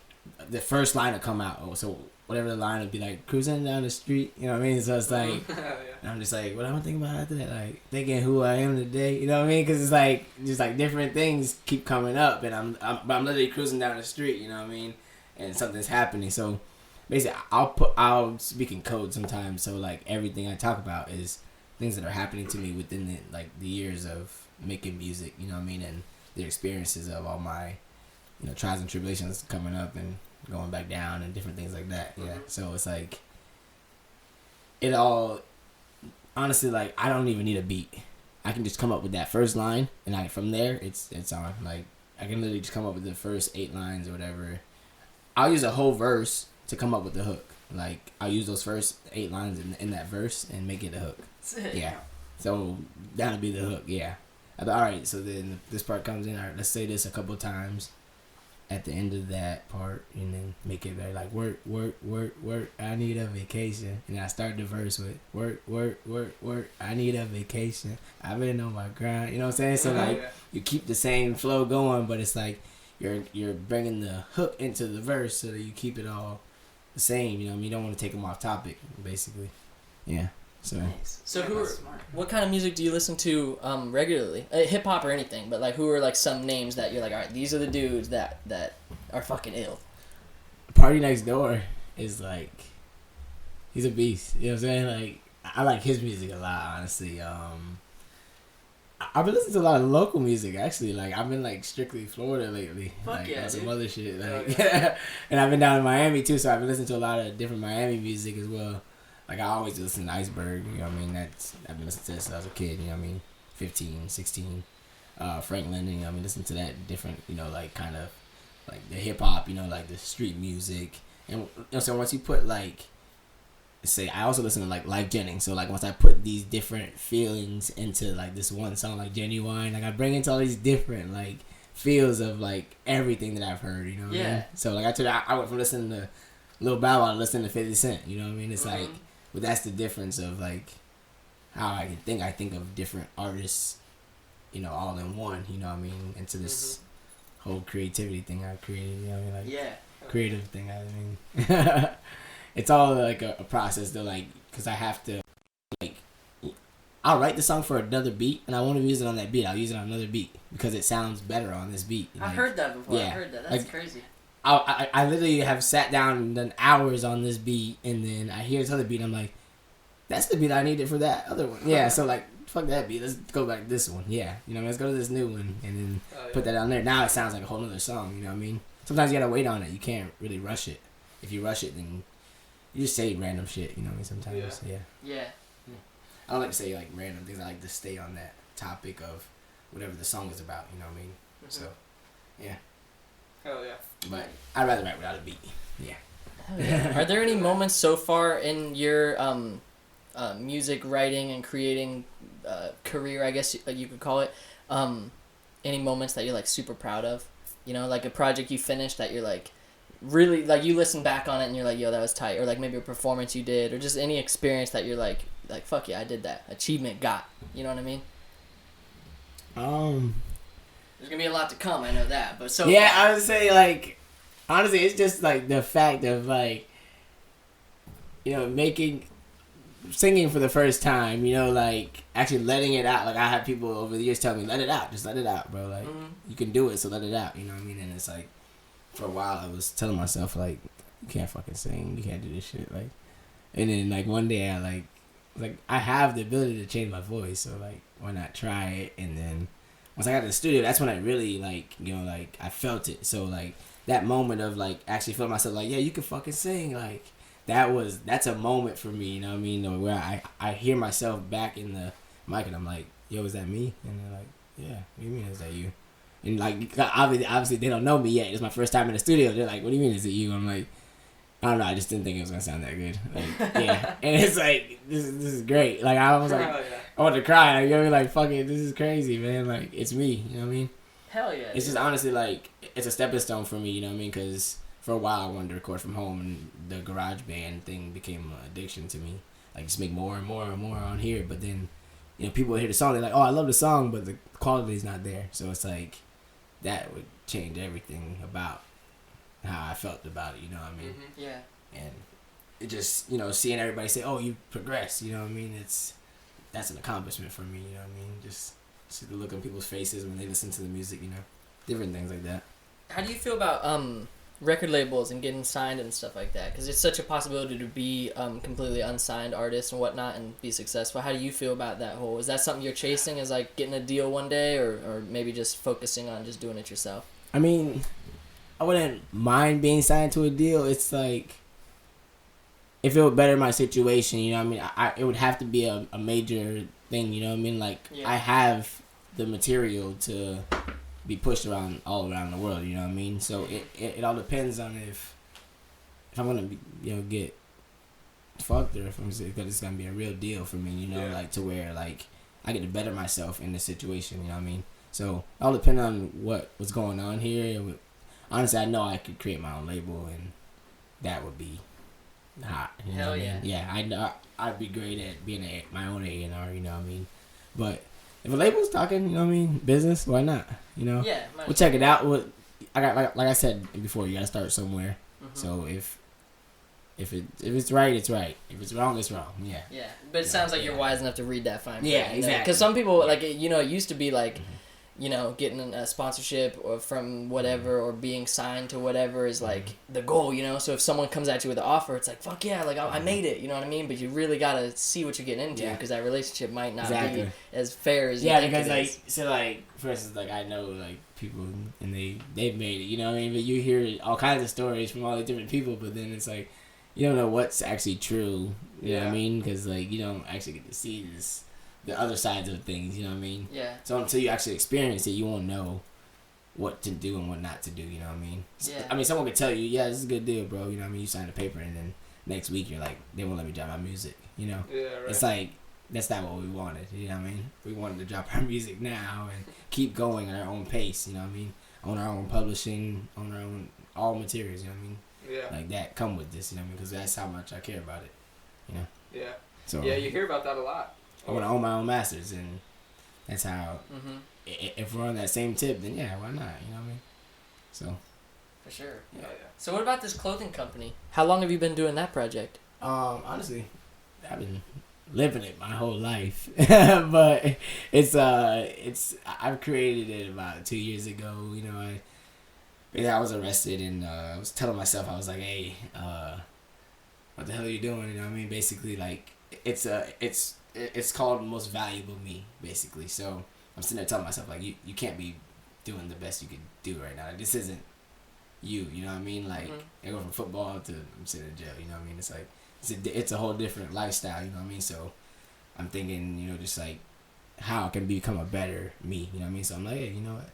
the first line will come out. So whatever the line would be, like cruising down the street, you know what I mean? So it's like, and I'm just like, what am I thinking about after that? Like thinking who I am today, you know what I mean? Because it's like just like different things keep coming up, and I'm literally cruising down the street, you know what I mean? And something's happening. So basically, I'll speak in code sometimes. So like everything I talk about is things that are happening to me within the years of making music, you know what I mean? And the experiences of all my, trials and tribulations coming up and going back down and different things like that. Yeah. So it's like, it all, honestly, like, I don't even need a beat. I can just come up with that first line, and from there, it's on. Like, I can literally just come up with the first 8 lines or whatever. I'll use a whole verse to come up with the hook. Like, I'll use those first 8 lines in that verse and make it a hook. Yeah. So that'll be the hook. Yeah. All right. So then this part comes in. All right. Let's say this a couple times at the end of that part, and then make it very like work, work, work, work. I need a vacation, and I start the verse with work, work, work, work. I need a vacation. I've been on my grind. You know what I'm saying? So like you keep the same flow going, but it's like you're bringing the hook into the verse so that you keep it all the same. You know what I mean? You don't want to take them off topic, basically. Yeah. So.
Nice. So what kind of music do you listen to regularly? Hip hop or anything, but like who are like some names that you're like, all right, these are the dudes that are fucking ill.
Party Next Door is like, he's a beast. You know what I'm saying? Like, I like his music a lot, honestly. I've been listening to a lot of local music, actually. Like, I've been like strictly Florida lately.
Fuck
like,
yeah,
some other shit. Like, and I've been down in Miami too, so I've been listening to a lot of different Miami music as well. Like, I always listen to Iceberg, you know what I mean? I've been listening to this since I was a kid, you know what I mean? 15, 16. Franklin, you know what I mean? Listen to that different, like, kind of, like, the hip-hop, like, the street music. And, so once you put, like, say, I also listen to, like, Life Jennings. So, like, once I put these different feelings into, like, this one song, like, Genuine, like, I bring into all these different, like, feels of, like, everything that I've heard, you know what I mean? So, like, I went from listening to Lil Bow Wow to listening to 50 Cent, you know what I mean? It's like... But that's the difference of, like, how I think of different artists, all in one, you know what I mean? Into this whole creativity thing I created, you know what I mean? Like, creative thing, I mean. It's all, like, a process, though, like, because I have to, like, I'll write the song for another beat, and I won't even use it on that beat. I'll use it on another beat because it sounds better on this beat.
I've heard that before. Yeah. I've heard that. That's like, crazy.
I literally have sat down and done hours on this beat, and then I hear this other beat, and I'm like, that's the beat I needed for that other one. Yeah, so, like, fuck that beat. Let's go back to this one. Yeah, let's go to this new one, and then put that on there. Now it sounds like a whole other song, you know what I mean? Sometimes you gotta wait on it. You can't really rush it. If you rush it, then you just say random shit, you know what I mean? Sometimes, yeah. I don't like to say, like, random things. I like to stay on that topic of whatever the song is about, you know what I mean? So, yeah.
Hell yeah.
But I'd rather write without a beat. Yeah.
Are there any moments so far in your music writing and creating career, I guess you could call it, any moments that you're like super proud of? Like a project you finished that you're like really like you listen back on it and you're like, yo, that was tight, or like maybe a performance you did, or just any experience that you're like fuck yeah, I did that. Achievement got. You know what I mean? There's gonna be a lot to come, I know that, but so
yeah, I would say, like, honestly, it's just, like, the fact of, like, singing for the first time, like, actually letting it out. Like, I had people over the years tell me, let it out, just let it out, bro. Like, you can do it, so let it out, you know what I mean? And it's, like, for a while, I was telling myself, like, you can't fucking sing, you can't do this shit, like, and then, like, one day I, like, I have the ability to change my voice, so, like, why not try it? And then once I got to the studio, that's when I really, like, like, I felt it. So, like, that moment of, like, actually feeling myself, like, yeah, you can fucking sing, like, that's a moment for me, you know what I mean? Where I hear myself back in the mic, and I'm like, yo, is that me? And they're like, yeah, what do you mean, is that you? And, like, obviously they don't know me yet. It's my first time in the studio. They're like, what do you mean, is it you? I'm like, I don't know, I just didn't think it was going to sound that good. Like, yeah. And it's like, this is great. Like, I was like, I want to cry. Like, you're like, fuck it, this is crazy, man. Like, it's me, you know what I mean?
Hell yeah.
It's just honestly, like, it's a stepping stone for me, you know what I mean? Because for a while I wanted to record from home, and the garage band thing became an addiction to me. Like, just make more and more and more on here. But then, people hear the song, they're like, oh, I love the song, but the quality's not there. So it's like, that would change everything about how I felt about it, you know what I mean?
Mm-hmm. Yeah.
And it just, seeing everybody say, oh, you progressed, you know what I mean? That's an accomplishment for me, you know what I mean? Just see the look on people's faces when they listen to the music, different things like that.
How do you feel about record labels and getting signed and stuff like that? Because it's such a possibility to be completely unsigned artist and whatnot and be successful. How do you feel about that whole? Is that something you're chasing? Is like getting a deal one day, or maybe just focusing on just doing it yourself?
I mean, I wouldn't mind being signed to a deal. It's like, if it would better my situation, you know what I mean? It would have to be a major thing, you know what I mean? Like,
Yeah.
I have the material to be pushed around all around the world, you know what I mean? So it all depends on if I'm gonna be, get fucked, or if because it's gonna be a real deal for me, you know, like to where like I get to better myself in the situation, you know what I mean? So it all depends on what's going on here. Honestly, I know I could create my own label, and that would be hot. You know
Hell
what I
yeah.
mean? Yeah, I know I'd be great at being my own A&R, you know what I mean? But if a label's talking, you know what I mean, business, why not? You know?
Yeah.
We'll check it out. I got like I said before, you gotta start somewhere.
Mm-hmm.
So if it's right, it's right. If it's wrong, it's wrong. Yeah.
Yeah, but it sounds like you're wise enough to read that fine print.
Yeah, exactly.
Because some people, like, it used to be like, getting a sponsorship or from whatever, or being signed to whatever is like the goal, So if someone comes at you with an offer, it's like, fuck yeah, like I made it, you know what I mean? But you really gotta see what you're getting into, because that relationship might not be as fair as you think
because
it is.
for instance, like I know like people and they've made it, you know what I mean? But you hear all kinds of stories from all the different people, but then it's like you don't know what's actually true, you know what I mean? Because like you don't actually get to see the other sides of things, you know what I mean?
Yeah.
So until you actually experience it, you won't know what to do and what not to do, you know what I mean?
Yeah.
I mean, someone could tell you, yeah, this is a good deal, bro, you know what I mean? You sign the paper, and then next week you're like, they won't let me drop my music, you know?
Yeah, right.
It's like, that's not what we wanted, you know what I mean? We wanted to drop our music now and keep going at our own pace, you know what I mean? On our own publishing, on our own, all materials, you know what I mean?
Yeah.
Like that come with this, you know what I mean? Because that's how much I care about it, you know?
Yeah.
So
Yeah, you hear about that a lot.
I want to own my own masters, and that's how.
Mm-hmm.
If we're on that same tip, then yeah, why not? You know what I mean? So.
For sure.
Yeah.
So what about this clothing company? How long have you been doing that project?
Honestly, I've been living it my whole life, but it's I've created it about 2 years ago. You know, I was arrested, and I was telling myself, I was like, hey, what the hell are you doing? You know what I mean? Basically, like it's called Most Valuable Me, basically. So I'm sitting there telling myself, like, you can't be doing the best you can do right now. Like, this isn't you know what I mean? Like, I go from football to I'm sitting in jail, you know what I mean? It's like, it's a whole different lifestyle, you know what I mean? So I'm thinking, just like, how I can become a better me, you know what I mean? So I'm like, hey, you know what?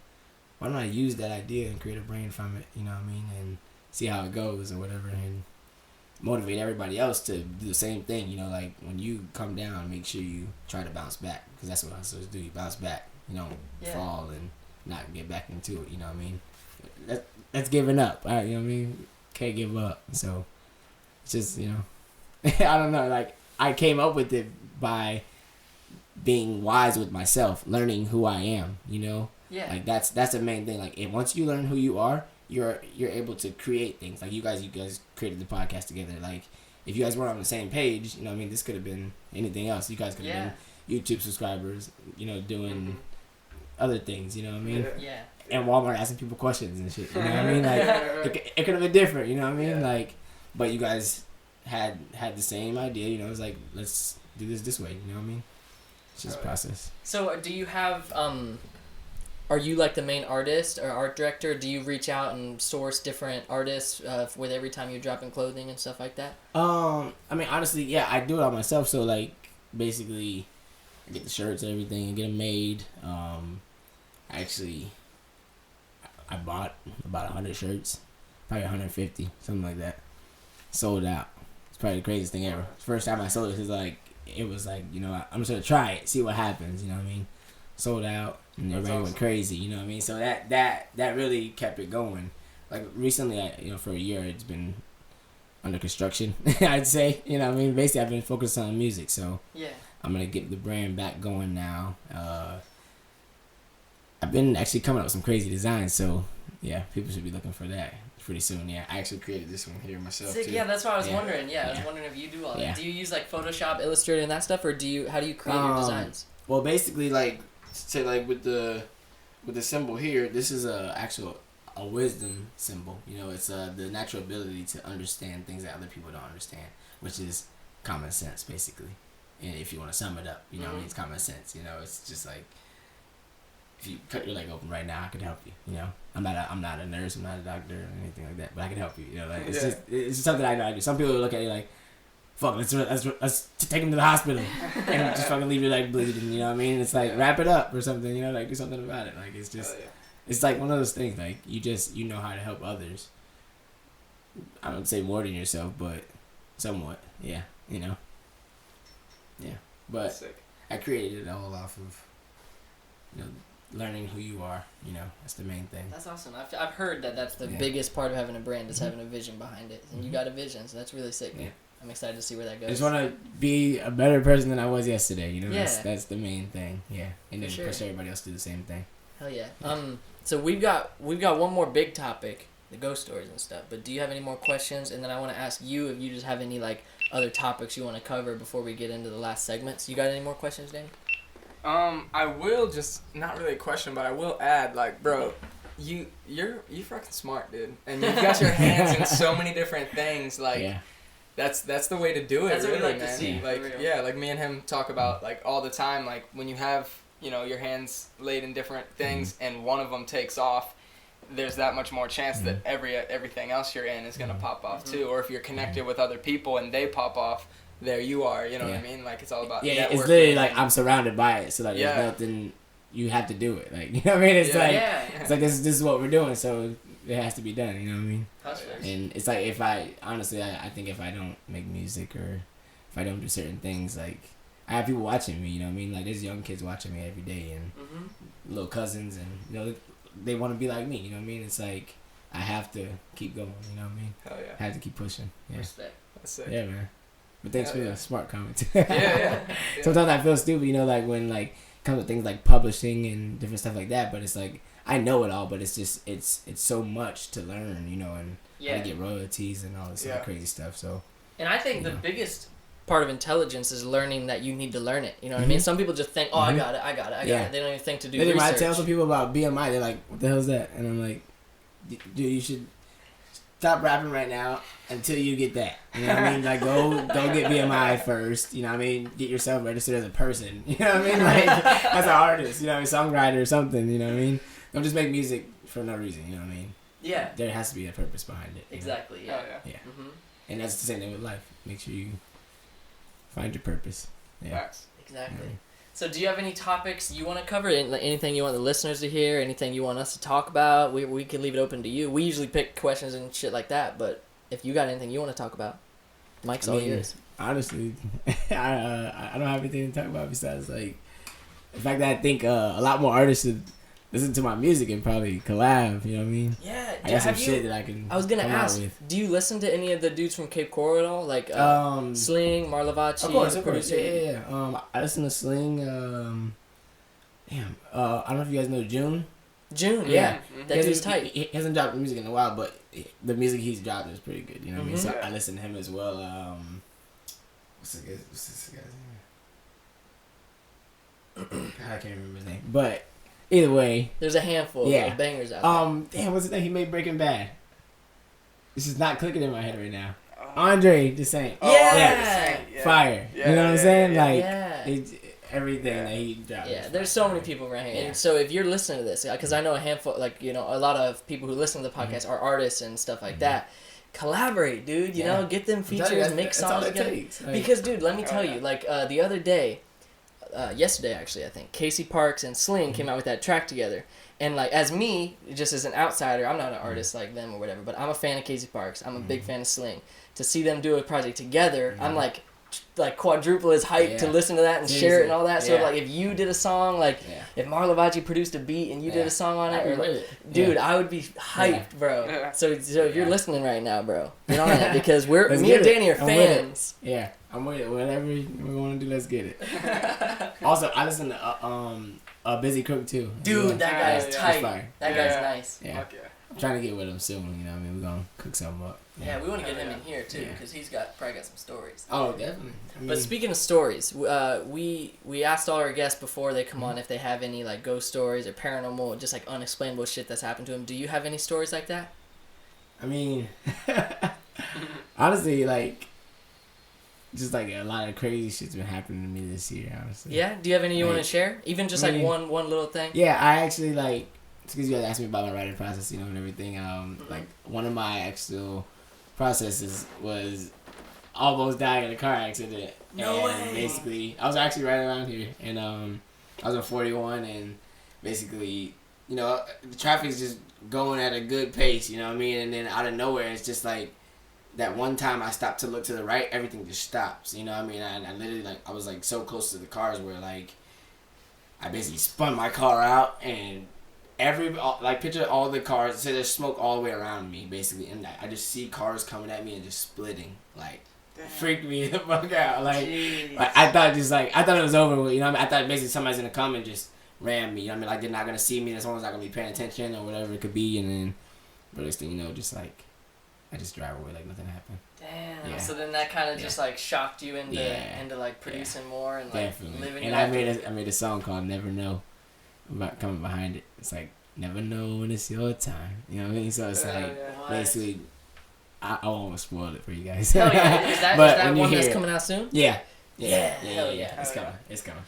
Why don't I use that idea and create a brand from it, you know what I mean? And see how it goes or whatever, and motivate everybody else to do the same thing, like when you come down, make sure you try to bounce back, because that's what hustlers do. You bounce back, fall and not get back into it, you know what I mean? That's giving up, right? You know what I mean? Can't give up. So it's just, I don't know, like I came up with it by being wise with myself, learning who I am,
Yeah.
Like that's the main thing. Like, once you learn who you are, you're able to create things. Like you guys created the podcast together. Like if you guys weren't on the same page, I mean, this could have been anything else. You guys could have been YouTube subscribers, doing other things, you know what I mean?
Yeah.
And Walmart asking people questions and shit, you know what I mean? Like it could have been different, you know what I mean?
Yeah.
Like, but you guys had the same idea, it's like, let's do this way, you know what I mean? It's just a process.
So do you have are you like the main artist or art director? Do you reach out and source different artists with every time you're dropping clothing and stuff like that?
I mean, honestly, yeah, I do it all myself. So like, basically, I get the shirts and everything and get them made. I bought about 100 shirts, probably 150, something like that. Sold out. It's probably the craziest thing ever. First time I sold it, it was like, I'm just gonna try it, see what happens. You know what I mean? Sold out, and everybody went crazy. You know what I mean? So that really kept it going. Like recently, for a year, it's been under construction. I'd say, you know what I mean? Basically, I've been focused on music, so
yeah,
I'm gonna get the brand back going now. I've been actually coming up with some crazy designs, so yeah, people should be looking for that pretty soon. Yeah, I actually created this one here myself.
Sick.
Too.
Yeah, that's what I was wondering. Yeah, I was wondering if you do all that. Do you use like Photoshop, Illustrator, and that stuff, or how do you create your designs?
Well, basically, like say like with the symbol here, this is a actual a wisdom symbol. You know, it's the natural ability to understand things that other people don't understand, which is common sense, basically. And if you want to sum it up, you know, what I mean, it's common sense. You know, it's just like, if you cut your leg open right now, I could help you. You know, I'm not a nurse, I'm not a doctor or anything like that, but I can help you. You know, like it's just something I know I do. Some people look at you like, fuck, let's take him to the hospital and just fucking leave your leg bleeding. You know what I mean? It's like wrap it up or something. You know, like do something about it. Like it's just, it's like one of those things. Like you know how to help others. I don't say more than yourself, but somewhat. Yeah, you know. Yeah, but I created it all off of, you know, learning who you are. You know, that's the main thing.
That's awesome. I've heard that's the biggest part of having a brand is having a vision behind it, and you got a vision, so that's really sick. Yeah. I'm excited to see where that goes.
I just want to be a better person than I was yesterday. You know, that's the main thing. Yeah, and then push everybody else to do the same thing.
Hell yeah. So we've got one more big topic, the ghost stories and stuff. But do you have any more questions? And then I want to ask you if you just have any like other topics you want to cover before we get into the last segment. So you got any more questions, Danny?
I will just not really a question, but I will add, like, bro, you're fucking smart, dude, and you've got your hands in so many different things. Like, that's the way to do it.
That's
really,
what we like
man.
to see.
Like, like me and him talk about like all the time. Like when you have your hands laid in different things, and one of them takes off, there's that much more chance that everything else you're in is gonna pop off too. Or if you're connected with other people and they pop off, there you are. You know what I mean? Like it's all about networking.
It's literally like I'm surrounded by it, so like there's nothing, you have to do it. Like you know what I mean? It's it's like this is what we're doing, so it has to be done. You know what I mean?
That's fair.
And it's like if I honestly, I think if I don't make music or if I don't do certain things, like I have people watching me. You know what I mean? Like there's young kids watching me every day and little cousins, and you know they want to be like me. You know what I mean? It's like I have to keep going. You know what I mean?
Hell yeah.
I have to keep pushing. Yeah.
Respect.
That's sick.
Yeah, man. But thanks for the smart comment.
Yeah.
Sometimes I feel stupid, you know, like when like comes to things like publishing and different stuff like that. But it's like I know it all, but it's just it's so much to learn, you know, and how to get royalties and all this other crazy stuff. So.
And I think the biggest part of intelligence is learning that you need to learn it. You know what I mean? Some people just think, oh, I got it. They don't even think to do research.
I tell some people about BMI, they're like, what the hell is that? And I'm like, dude, you should stop rapping right now until you get that. You know what I mean? Like, go get BMI first. You know what I mean? Get yourself registered as a person. You know what I mean? Like, as an artist, you know what I mean? Songwriter or something, you know what I mean? Don't just make music for no reason, you know what I mean?
Yeah.
There has to be a purpose behind it.
Exactly,
yeah.
Yeah. And that's the same thing with life. Make sure you find your purpose. Yeah.
Facts.
Exactly. So do you have any topics you want to cover? Anything you want the listeners to hear? Anything you want us to talk about? We can leave it open to you. We usually pick questions and shit like that, but if you got anything you want to talk about, Mike's all yours.
Honestly, I don't have anything to talk about besides like the fact that I think a lot more artists should listen to my music and probably collab. You know what I mean?
Yeah.
I got some shit that I can.
I was gonna ask. Do you listen to any of the dudes from Cape Coral at all? Like Sling, Marlavachi.
Of course. Yeah. I listen to Sling. I don't know if you guys know June.
June, yeah. That dude's tight.
He hasn't dropped music in a while, but the music he's dropped is pretty good. You know what I mean? So I listen to him as well. What's this guy's name? God, I can't remember his name. But either way,
there's a handful of bangers out there.
Damn, what's his name? He made Breaking Bad. This is not clicking in my head right now. Andre the Saint.
Yeah.
Fire. You know what I'm saying? Like, everything that he dropped.
Yeah, there's so many people around here. And so if you're listening to this, because I know a handful, like, you know, a lot of people who listen to the podcast are artists and stuff like that. Collaborate, dude. You know, get them features, make songs together. Because, dude, let me tell you, like, the other day, yesterday actually, I think, Casey Parks and Sling came out with that track together. And, like, as me, just as an outsider, I'm not an artist like them or whatever, but I'm a fan of Casey Parks. I'm a big fan of Sling. To see them do a project together, I'm like quadruple as hyped to listen to that and share it and all that. So like if you did a song, like if Marlavachi produced a beat and you did a song on it, or like, dude, I would be hyped, bro. Yeah. So if you're listening right now, bro, get on it because me and Danny are fans.
Yeah, I'm with it. Whatever we want to do, let's get it. Also, I listen to Busy Crook too.
Dude, that guy is tight. That guy's nice.
Yeah. I'm trying to get with him soon. You know what I mean? We're gonna cook something up.
Yeah, we want to get him in here too because he's probably got some stories.
Oh, definitely.
But speaking of stories, we asked all our guests before they come on if they have any like ghost stories or paranormal, just like unexplainable shit that's happened to them. Do you have any stories like that?
I mean, honestly, like, just like a lot of crazy shit's been happening to me this year. Honestly.
Yeah. Do you have any you want to share? Even just like one little thing.
Yeah, I actually like. Because you guys asked me about my writing process, and everything. Like one of my actual processes was almost dying in a car accident.
No way.
Basically, I was actually right around here, and I was on 41, and basically, the traffic's just going at a good pace. You know what I mean? And then out of nowhere, it's just like that one time I stopped to look to the right, everything just stops. You know what I mean? I literally I was like so close to the cars where like I basically spun my car out and. Picture all the cars. So there's smoke all the way around me, basically, and I just see cars coming at me and just splitting. Like, freaked me the fuck out. Like I thought it was over with. I thought basically somebody's gonna come and just ram me. Like they're not gonna see me, and someone's not gonna be paying attention or whatever it could be. And then, but next thing you know, just like I just drive away like nothing happened.
Damn. Yeah. So then that kind of just like shocked you into like producing more and like living.
And I made a song called "Never Know." About coming behind it, it's like never know when it's your time. You know what I mean? So it's like basically, I won't spoil it for you guys.
Hell yeah. Is that one that's coming out soon?
Yeah.
Hell yeah.
It's coming. It's coming.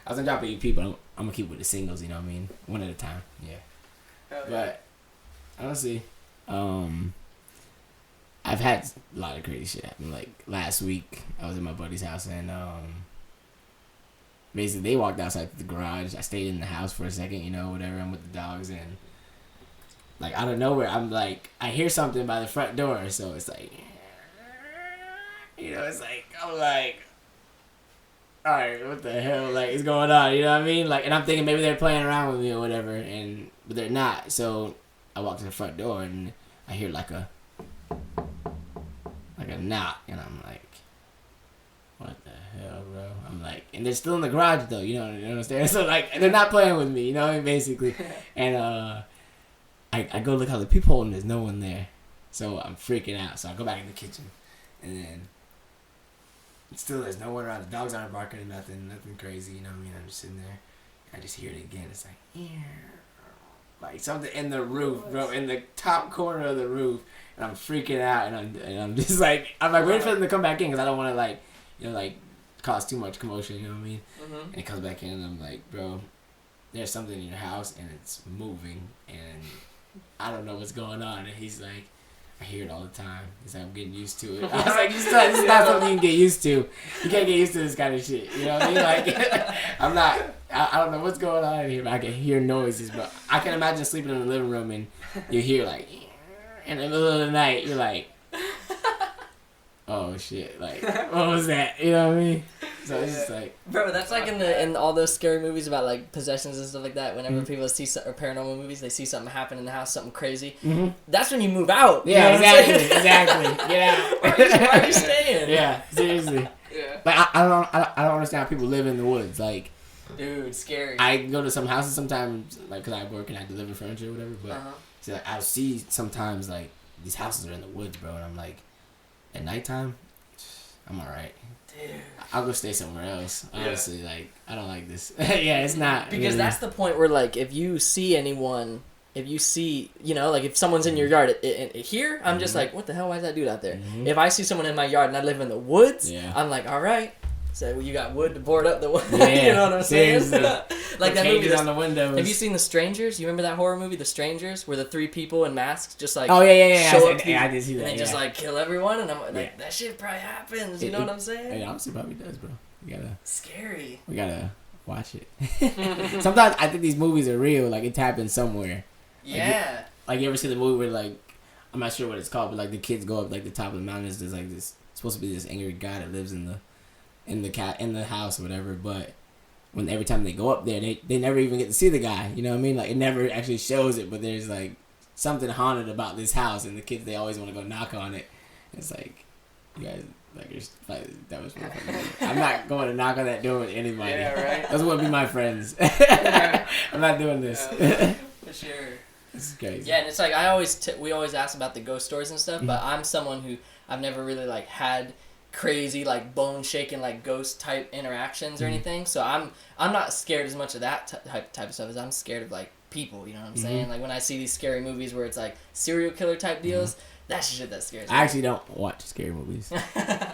I was gonna drop it EP, but I'm gonna keep with the singles. You know what I mean? One at a time. Yeah. But honestly, I've had a lot of crazy shit happen. Like last week, I was at my buddy's house and basically, they walked outside the garage. I stayed in the house for a second, whatever. I'm with the dogs, and like out of nowhere, I'm like, I hear something by the front door. So it's like, it's like I'm like, all right, what the hell, like is going on? You know what I mean? Like, and I'm thinking maybe they're playing around with me or whatever, but they're not. So I walk to the front door and I hear like a knock, and I'm like. What the hell, bro? I'm like, and they're still in the garage though, you understand? So like, they're not playing with me, basically. And I go look out the peephole and there's no one there, so I'm freaking out. So I go back in the kitchen, and then still there's no one around. The dogs aren't barking or nothing crazy, I'm just sitting there. I just hear it again. It's like something in the roof, bro, in the top corner of the roof, and I'm freaking out, and I'm just like, waiting for them to come back in because I don't want to like cause too much commotion, you know what I mean? Mm-hmm. And he comes back in and I'm like, bro, there's something in your house and it's moving and I don't know what's going on. And he's like, I hear it all the time. He's like, I'm getting used to it. I was like, this is not something you can get used to. You can't get used to this kind of shit, you know what I mean? Like, I don't know what's going on in here, but I can hear noises, but I can imagine sleeping in the living room and you hear like, in the middle of the night, you're like, oh shit, like what was that? You know what I mean? So it's just like,
bro, that's like in all those scary movies about like possessions and stuff like that. Whenever people see or paranormal movies, they see something happen in the house, something crazy. Mm-hmm. That's when you move out.
Yeah, exactly. Get out.
Why are you staying?
Yeah, seriously.
Yeah.
Like I don't understand how people live in the woods. Like,
dude, scary.
I go to some houses sometimes, like, cause I work and I deliver furniture or whatever. But see, like, I'll see sometimes like these houses are in the woods, bro, and I'm like. At nighttime, I'm alright. Dude. I'll go stay somewhere else. Honestly, like, I don't like this. Yeah, it's not.
Because really. That's the point where, like, if you see anyone, like, if someone's in your yard, here, I'm just like, what the hell, why is that dude out there? Mm-hmm. If I see someone in my yard and I live in the woods, I'm like, alright. So you got wood to board up the wood. Yeah, you know what I'm saying? Like that movie
on the windows.
Have you seen The Strangers? You remember that horror movie, The Strangers, where the three people in masks just like
show up
I
did see that.
And they just like kill everyone, and I'm like, that shit probably happens. You know what I'm saying?
It honestly probably does, bro.
Scary.
We gotta watch it. Sometimes I think these movies are real. Like it happens somewhere.
Yeah.
Like you ever see the movie where like I'm not sure what it's called, but like the kids go up like the top of the mountains. There's like this supposed to be this angry guy that lives in the house or whatever, but when every time they go up there, they never even get to see the guy. You know what I mean? Like it never actually shows it, but there's like something haunted about this house, and the kids they always want to go knock on it. It's like you guys that was really funny. I'm not going to knock on that door with anybody.
Yeah, right.
Those wouldn't be my friends. I'm not doing this.
For sure.
It's crazy.
Yeah, and it's like we always ask about the ghost stories and stuff, but I'm someone who I've never really like had crazy like bone shaking like ghost type interactions or anything. So I'm not scared as much of that type of stuff as I'm scared of like people. You know what I'm saying? Like when I see these scary movies where it's like serial killer type deals, that's shit that scares me.
I actually don't watch scary movies.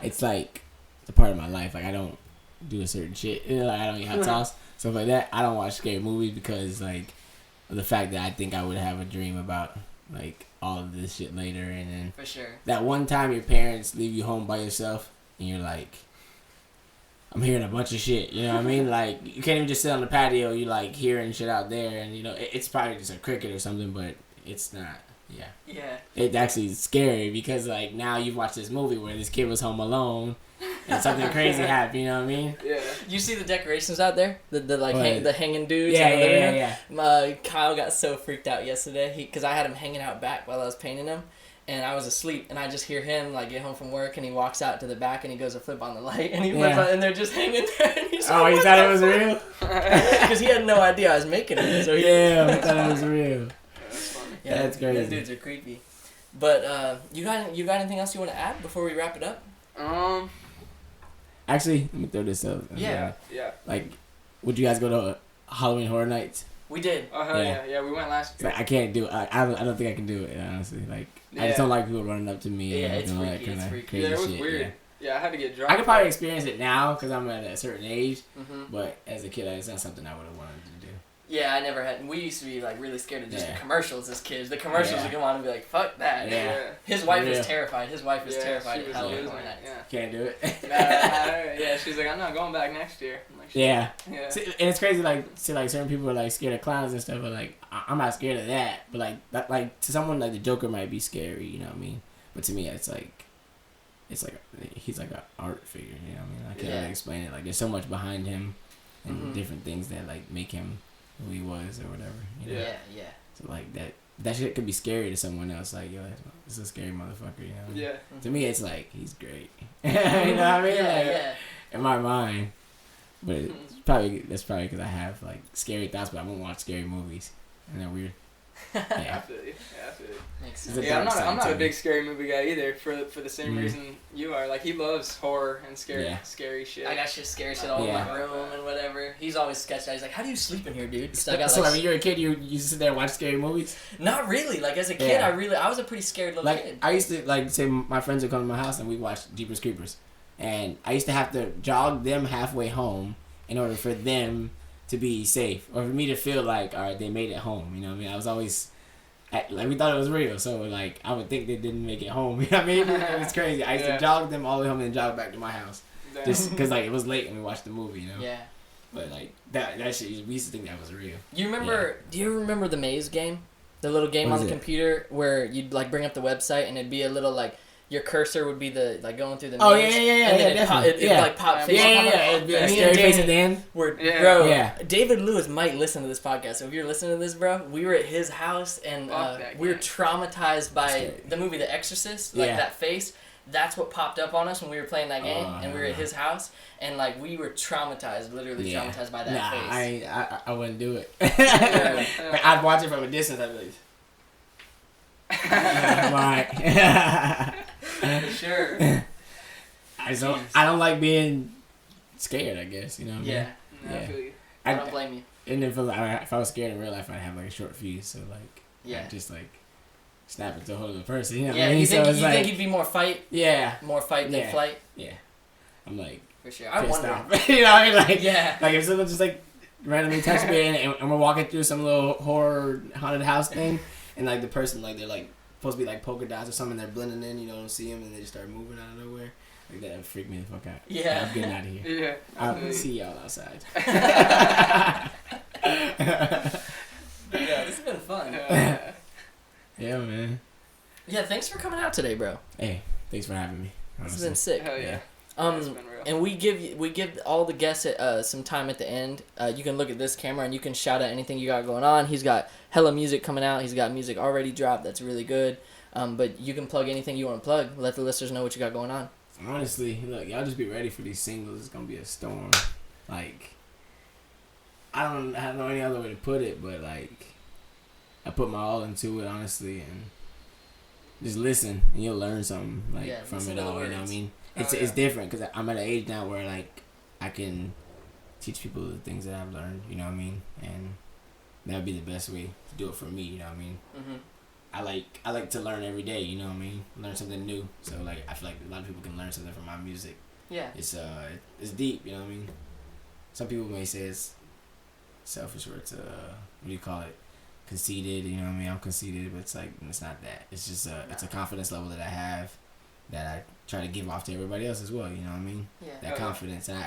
It's like it's a part of my life. Like I don't do a certain shit. You know, like I don't eat hot sauce, stuff like that. I don't watch scary movies because like of the fact that I think I would have a dream about like all of this shit later, and then
For sure.
that one time your parents leave you home by yourself and you're like, I'm hearing a bunch of shit, you know what I mean? Like you can't even just sit on the patio, you like hearing shit out there, and you know it's probably just a cricket or something, but it's not.
Yeah.
It's actually scary because like now you've watched this movie where this kid was home alone and something crazy happened, you know what I mean?
Yeah.
You see the decorations out there? The like
What?
the hanging dudes.
Yeah,
in the living
yeah.
room? Kyle got so freaked out yesterday because I had him hanging out back while I was painting him, and I was asleep, and I just hear him like get home from work, and he walks out to the back, and he goes to flip on the light, and he flips on, and they're just hanging there, and he's
Oh,
like,
he thought it was real?
because he had no idea I was making it. So he
Thought it was real.
That's funny.
Yeah,
That's crazy.
Those dudes are creepy. But you got anything else you want to add before we wrap it up?
Actually, let me throw this up.
Yeah.
Yeah.
Like, would you guys go to Halloween Horror Nights?
We did.
Oh hell
Yeah.
yeah. We went last year.
Like, I can't do it. I don't think I can do it, honestly. Like, I just don't like people running up to me
Yeah,
and
it's
doing all that
freaky,
kind
it's
of
freaky.
crazy
Yeah, it was
shit.
weird.
Yeah.
Yeah, I had to get drunk.
I could probably experience it now because I'm at a certain age,
Mm-hmm.
but as a kid, it's not something I would have wanted to do.
Yeah, I never had. We used to be like really scared of just
Yeah.
the commercials as kids. The commercials
Yeah.
would come on and be like, "Fuck that."
Yeah.
His wife
Yeah.
was terrified. His wife was terrified
She
at
was
Halloween
losing
Horror
it,
Nights.
yeah.
Can't do it.
Yeah, she's like, I'm not going back next year. I'm like,
Yeah.
Yeah.
See, and it's crazy, like, see, like, certain people are, like, scared of clowns and stuff, but, like, I'm not scared of that, but, like, that, like, to someone, like, the Joker might be scary, you know what I mean? But to me, it's like, he's like an art figure, you know what I mean? I can't
Yeah.
really explain it. Like, there's so much behind him and
Mhm.
different things that, like, make him who he was or whatever, you know?
Yeah, yeah.
So, like, that shit could be scary to someone else, like, yo, this is a scary motherfucker, you know what I mean?
Yeah.
To me, it's like, he's great. You know what I mean?
Yeah,
Like,
yeah.
in my mind. But it's that's probably because I have like scary thoughts, but I won't watch scary movies. Isn't that weird?
I
Yeah.
feel you. Yeah, I feel you.
Makes
It's
sense.
a
Yeah, I'm
dark
not. I'm
side
not
to
a
me.
big scary movie guy either. For the same
Mhm.
reason you are. Like he loves horror and scary,
Yeah.
scary shit.
I got shit scary shit all in
Yeah.
my room and whatever. He's always sketched out. He's like, "How do you sleep in here, dude?" So I got
So
like,
when you're a kid, you sit there and watch scary movies.
not really. Like as a kid,
Yeah.
I was a pretty scared little
Like
kid.
I used to like say my friends would come to my house and we watch Jeepers Creepers, and I used to have to jog them halfway home in order for them to be safe or for me to feel like all right they made it home. You know what I mean? I was always like we thought it was real, so like I would think they didn't make it home. You know what I mean? It was crazy. I used
Yeah.
to jog them all the way home and jog back to my house.
Damn.
Just because like it was late and we watched the movie, you know.
Yeah.
But like that shit, we used to think that was real.
You remember? Do you remember the maze game? The little game
What
on
is
the
it?
computer where you'd like bring up the website and it'd be a little like your cursor would be the like going through the
Oh,
maze.
yeah, yeah, yeah,
And then
yeah,
it'd pop,
definitely.
it'd
Yeah.
like pop
Yeah,
faces.
It'd be a
Me and
scary face
Danny
at the end.
Yeah.
Bro,
Yeah.
David Lewis might listen to this podcast. So if you're listening to this, bro, we were at his house and
Fuck that
we were
guy.
traumatized by
Scary.
the movie The Exorcist. Like
Yeah.
that face. That's what popped up on us when we were playing that game,
Oh,
and we were at his house, and like we were traumatized, literally
Yeah.
traumatized by that
Nah,
face.
I wouldn't do it.
Yeah.
Like, I'd watch it from a distance. I'd be like, alright.
For sure.
I don't like being scared. I guess you know. What
Yeah.
No, I feel you.
I don't blame you.
And if I was scared in real life, I'd have like a short fuse. So like,
Yeah.
I'd just like snap into a whole other person. You know what
Yeah,
I mean?
you think
So it's
you
like,
think you'd be more fight
yeah,
than
Yeah.
flight?
yeah. I'm like
For sure. I
pissed
wonder.
off. You know what I mean? Like,
Yeah.
like if someone just like randomly touched me and we're walking through some little horror haunted house thing, and like the person like they're like supposed to be like polka dots or something, they're blending in, you know, don't see them, and they just start moving out of nowhere. Like that would freak me the fuck out.
Yeah.
I'm getting out of here.
Yeah. I feel
I'll
you.
see y'all outside.
Yeah, this has been fun.
Yeah, man.
Yeah, thanks for coming out today, bro.
Hey, thanks for having me.
This has
Honestly.
been sick.
Hell yeah.
Yeah.
It's been real.
And we give all the guests some time at the end. You can look at this camera and you can shout out anything you got going on. He's got hella music coming out. He's got music already dropped that's really good. But you can plug anything you want to plug. Let the listeners know what you got going on.
Honestly, look, y'all just be ready for these singles. It's gonna be a storm. Like, I don't know any other way to put it, but like, I put my all into it, honestly, and just listen, and you'll learn something from it all. You know what I mean? It's different because I'm at an age now where like I can teach people the things that I've learned. You know what I mean? And that would be the best way to do it for me. You know what I mean? Mm-hmm. I like to learn every day. You know what I mean? Learn something new. So like I feel like a lot of people can learn something from my music.
Yeah.
It's deep. You know what I mean? Some people may say it's selfish or it's what do you call it? Conceited. You know what I mean? I'm conceited, but it's like it's not that. It's just it's a confidence level that I have that I try to give off to everybody else as well. You know what I mean?
Yeah.
That confidence, and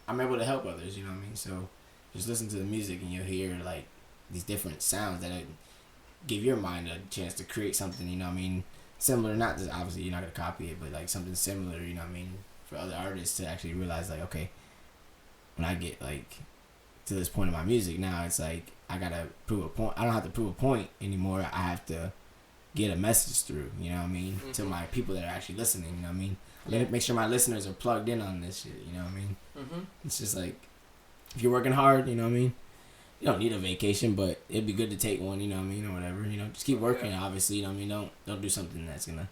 I'm able to help others. You know what I mean? So just listen to the music, and you'll hear like these different sounds that give your mind a chance to create something. You know what I mean? Similar, not just obviously you're not gonna copy it, but like something similar. You know what I mean? For other artists to actually realize like, okay, when I get like to this point in my music now, it's like I gotta prove a point. I don't have to prove a point anymore. I have to get a message through. You know what I mean? To my people that are actually listening. You know what I mean? Make sure my listeners are plugged in on this shit. You know what I mean? It's just like if you're working hard, you know what I mean? You don't need a vacation, but it'd be good to take one. You know what I mean? Or whatever. You know, just keep working. Obviously, you know what I mean? Don't do something that's gonna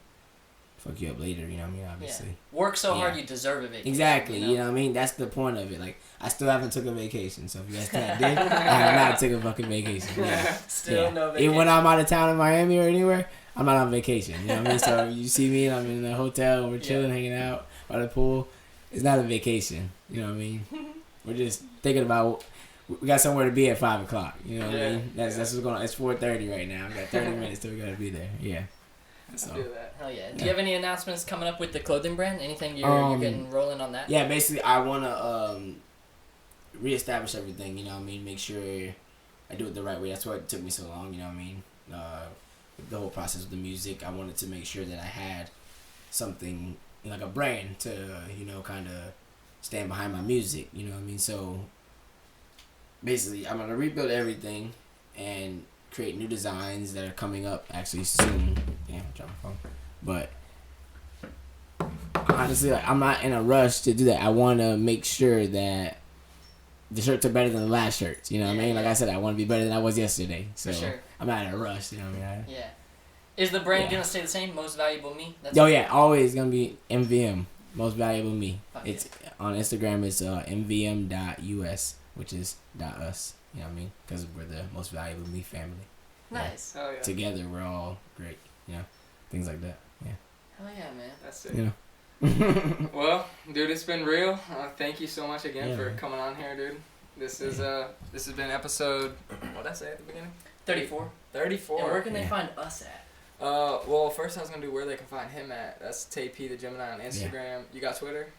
fuck you up later. You know what I mean? Obviously.
Work so hard, you deserve a vacation.
Exactly. You know what I mean? That's the point of it. Like I still haven't took a vacation. So if you guys can't dig, I have not took a fucking vacation. Yeah.
Still no vacation.
Even when I'm out of town in Miami or anywhere, I'm not on vacation. You know what I mean? So you see me and I'm in the hotel and we're chilling, hanging out by the pool. It's not a vacation. You know what I mean? We're just thinking about we got somewhere to be at 5 o'clock. You know what I mean? That's what's going on. It's 4:30 right now. We got 30 minutes till we gotta be there. Yeah. So.
Do that.
Hell yeah. Do you have any announcements coming up with the clothing brand? Anything you're getting rolling on that?
Yeah, basically I wanna reestablish everything. You know what I mean? Make sure I do it the right way. That's why it took me so long. You know what I mean? The whole process of the music, I wanted to make sure that I had something like a brand to kind of stand behind my music. You know what I mean? So basically, I'm gonna rebuild everything and create new designs that are coming up actually soon. Damn, drop my phone. But honestly, like, I'm not in a rush to do that. I want to make sure that the shirts are better than the last shirts. You know what I mean? Like I said, I want to be better than I was yesterday. So I'm not in a rush. You know what I mean?
Yeah. Is the brand gonna stay the same? Most Valuable Me?
Always gonna be MVM. Most Valuable Me. It's on Instagram. It's mvm.us, which is .us. You know what I mean? Because we're the Most Valuable Me family.
Nice.
Yeah. Oh, yeah.
Together, we're all great. You know, things like that. Yeah.
Hell yeah, man.
That's it.
You know.
Well, dude, it's been real. Thank you so much again for coming on here, dude. This has been episode. What did I say at the beginning?
34.
34.
And where can they find us at?
Well, first I was gonna do where they can find him at. That's TAYPTHEGEMINI on Instagram. Yeah. You got Twitter?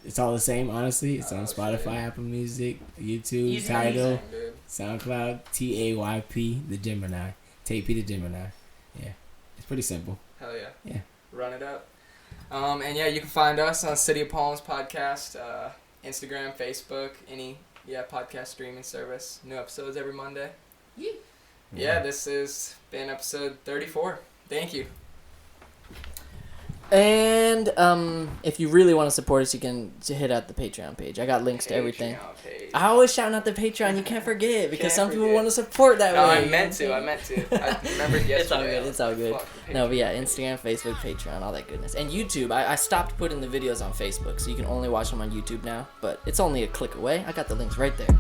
It's all the same, honestly. It's on Spotify, shit. Apple Music, YouTube, Tidal, SoundCloud, TAYP the Gemini, TAYPTHEGEMINI. Yeah, it's pretty simple.
Hell yeah.
Yeah.
Run it up. And yeah, you can find us on City of Palms podcast, Instagram, Facebook, any podcast streaming service. New episodes every Monday. Yeah, this has been episode 34. Thank you.
And if you really want to support us, you can hit out the Patreon page. I got links to everything. I always shout out the Patreon. You can't forget because some people want to support that way.
I meant to. I remembered yesterday.
It's all good. No, but yeah, Instagram, Facebook, Patreon, all that goodness. And YouTube. I stopped putting the videos on Facebook, so you can only watch them on YouTube now. But it's only a click away. I got the links right there.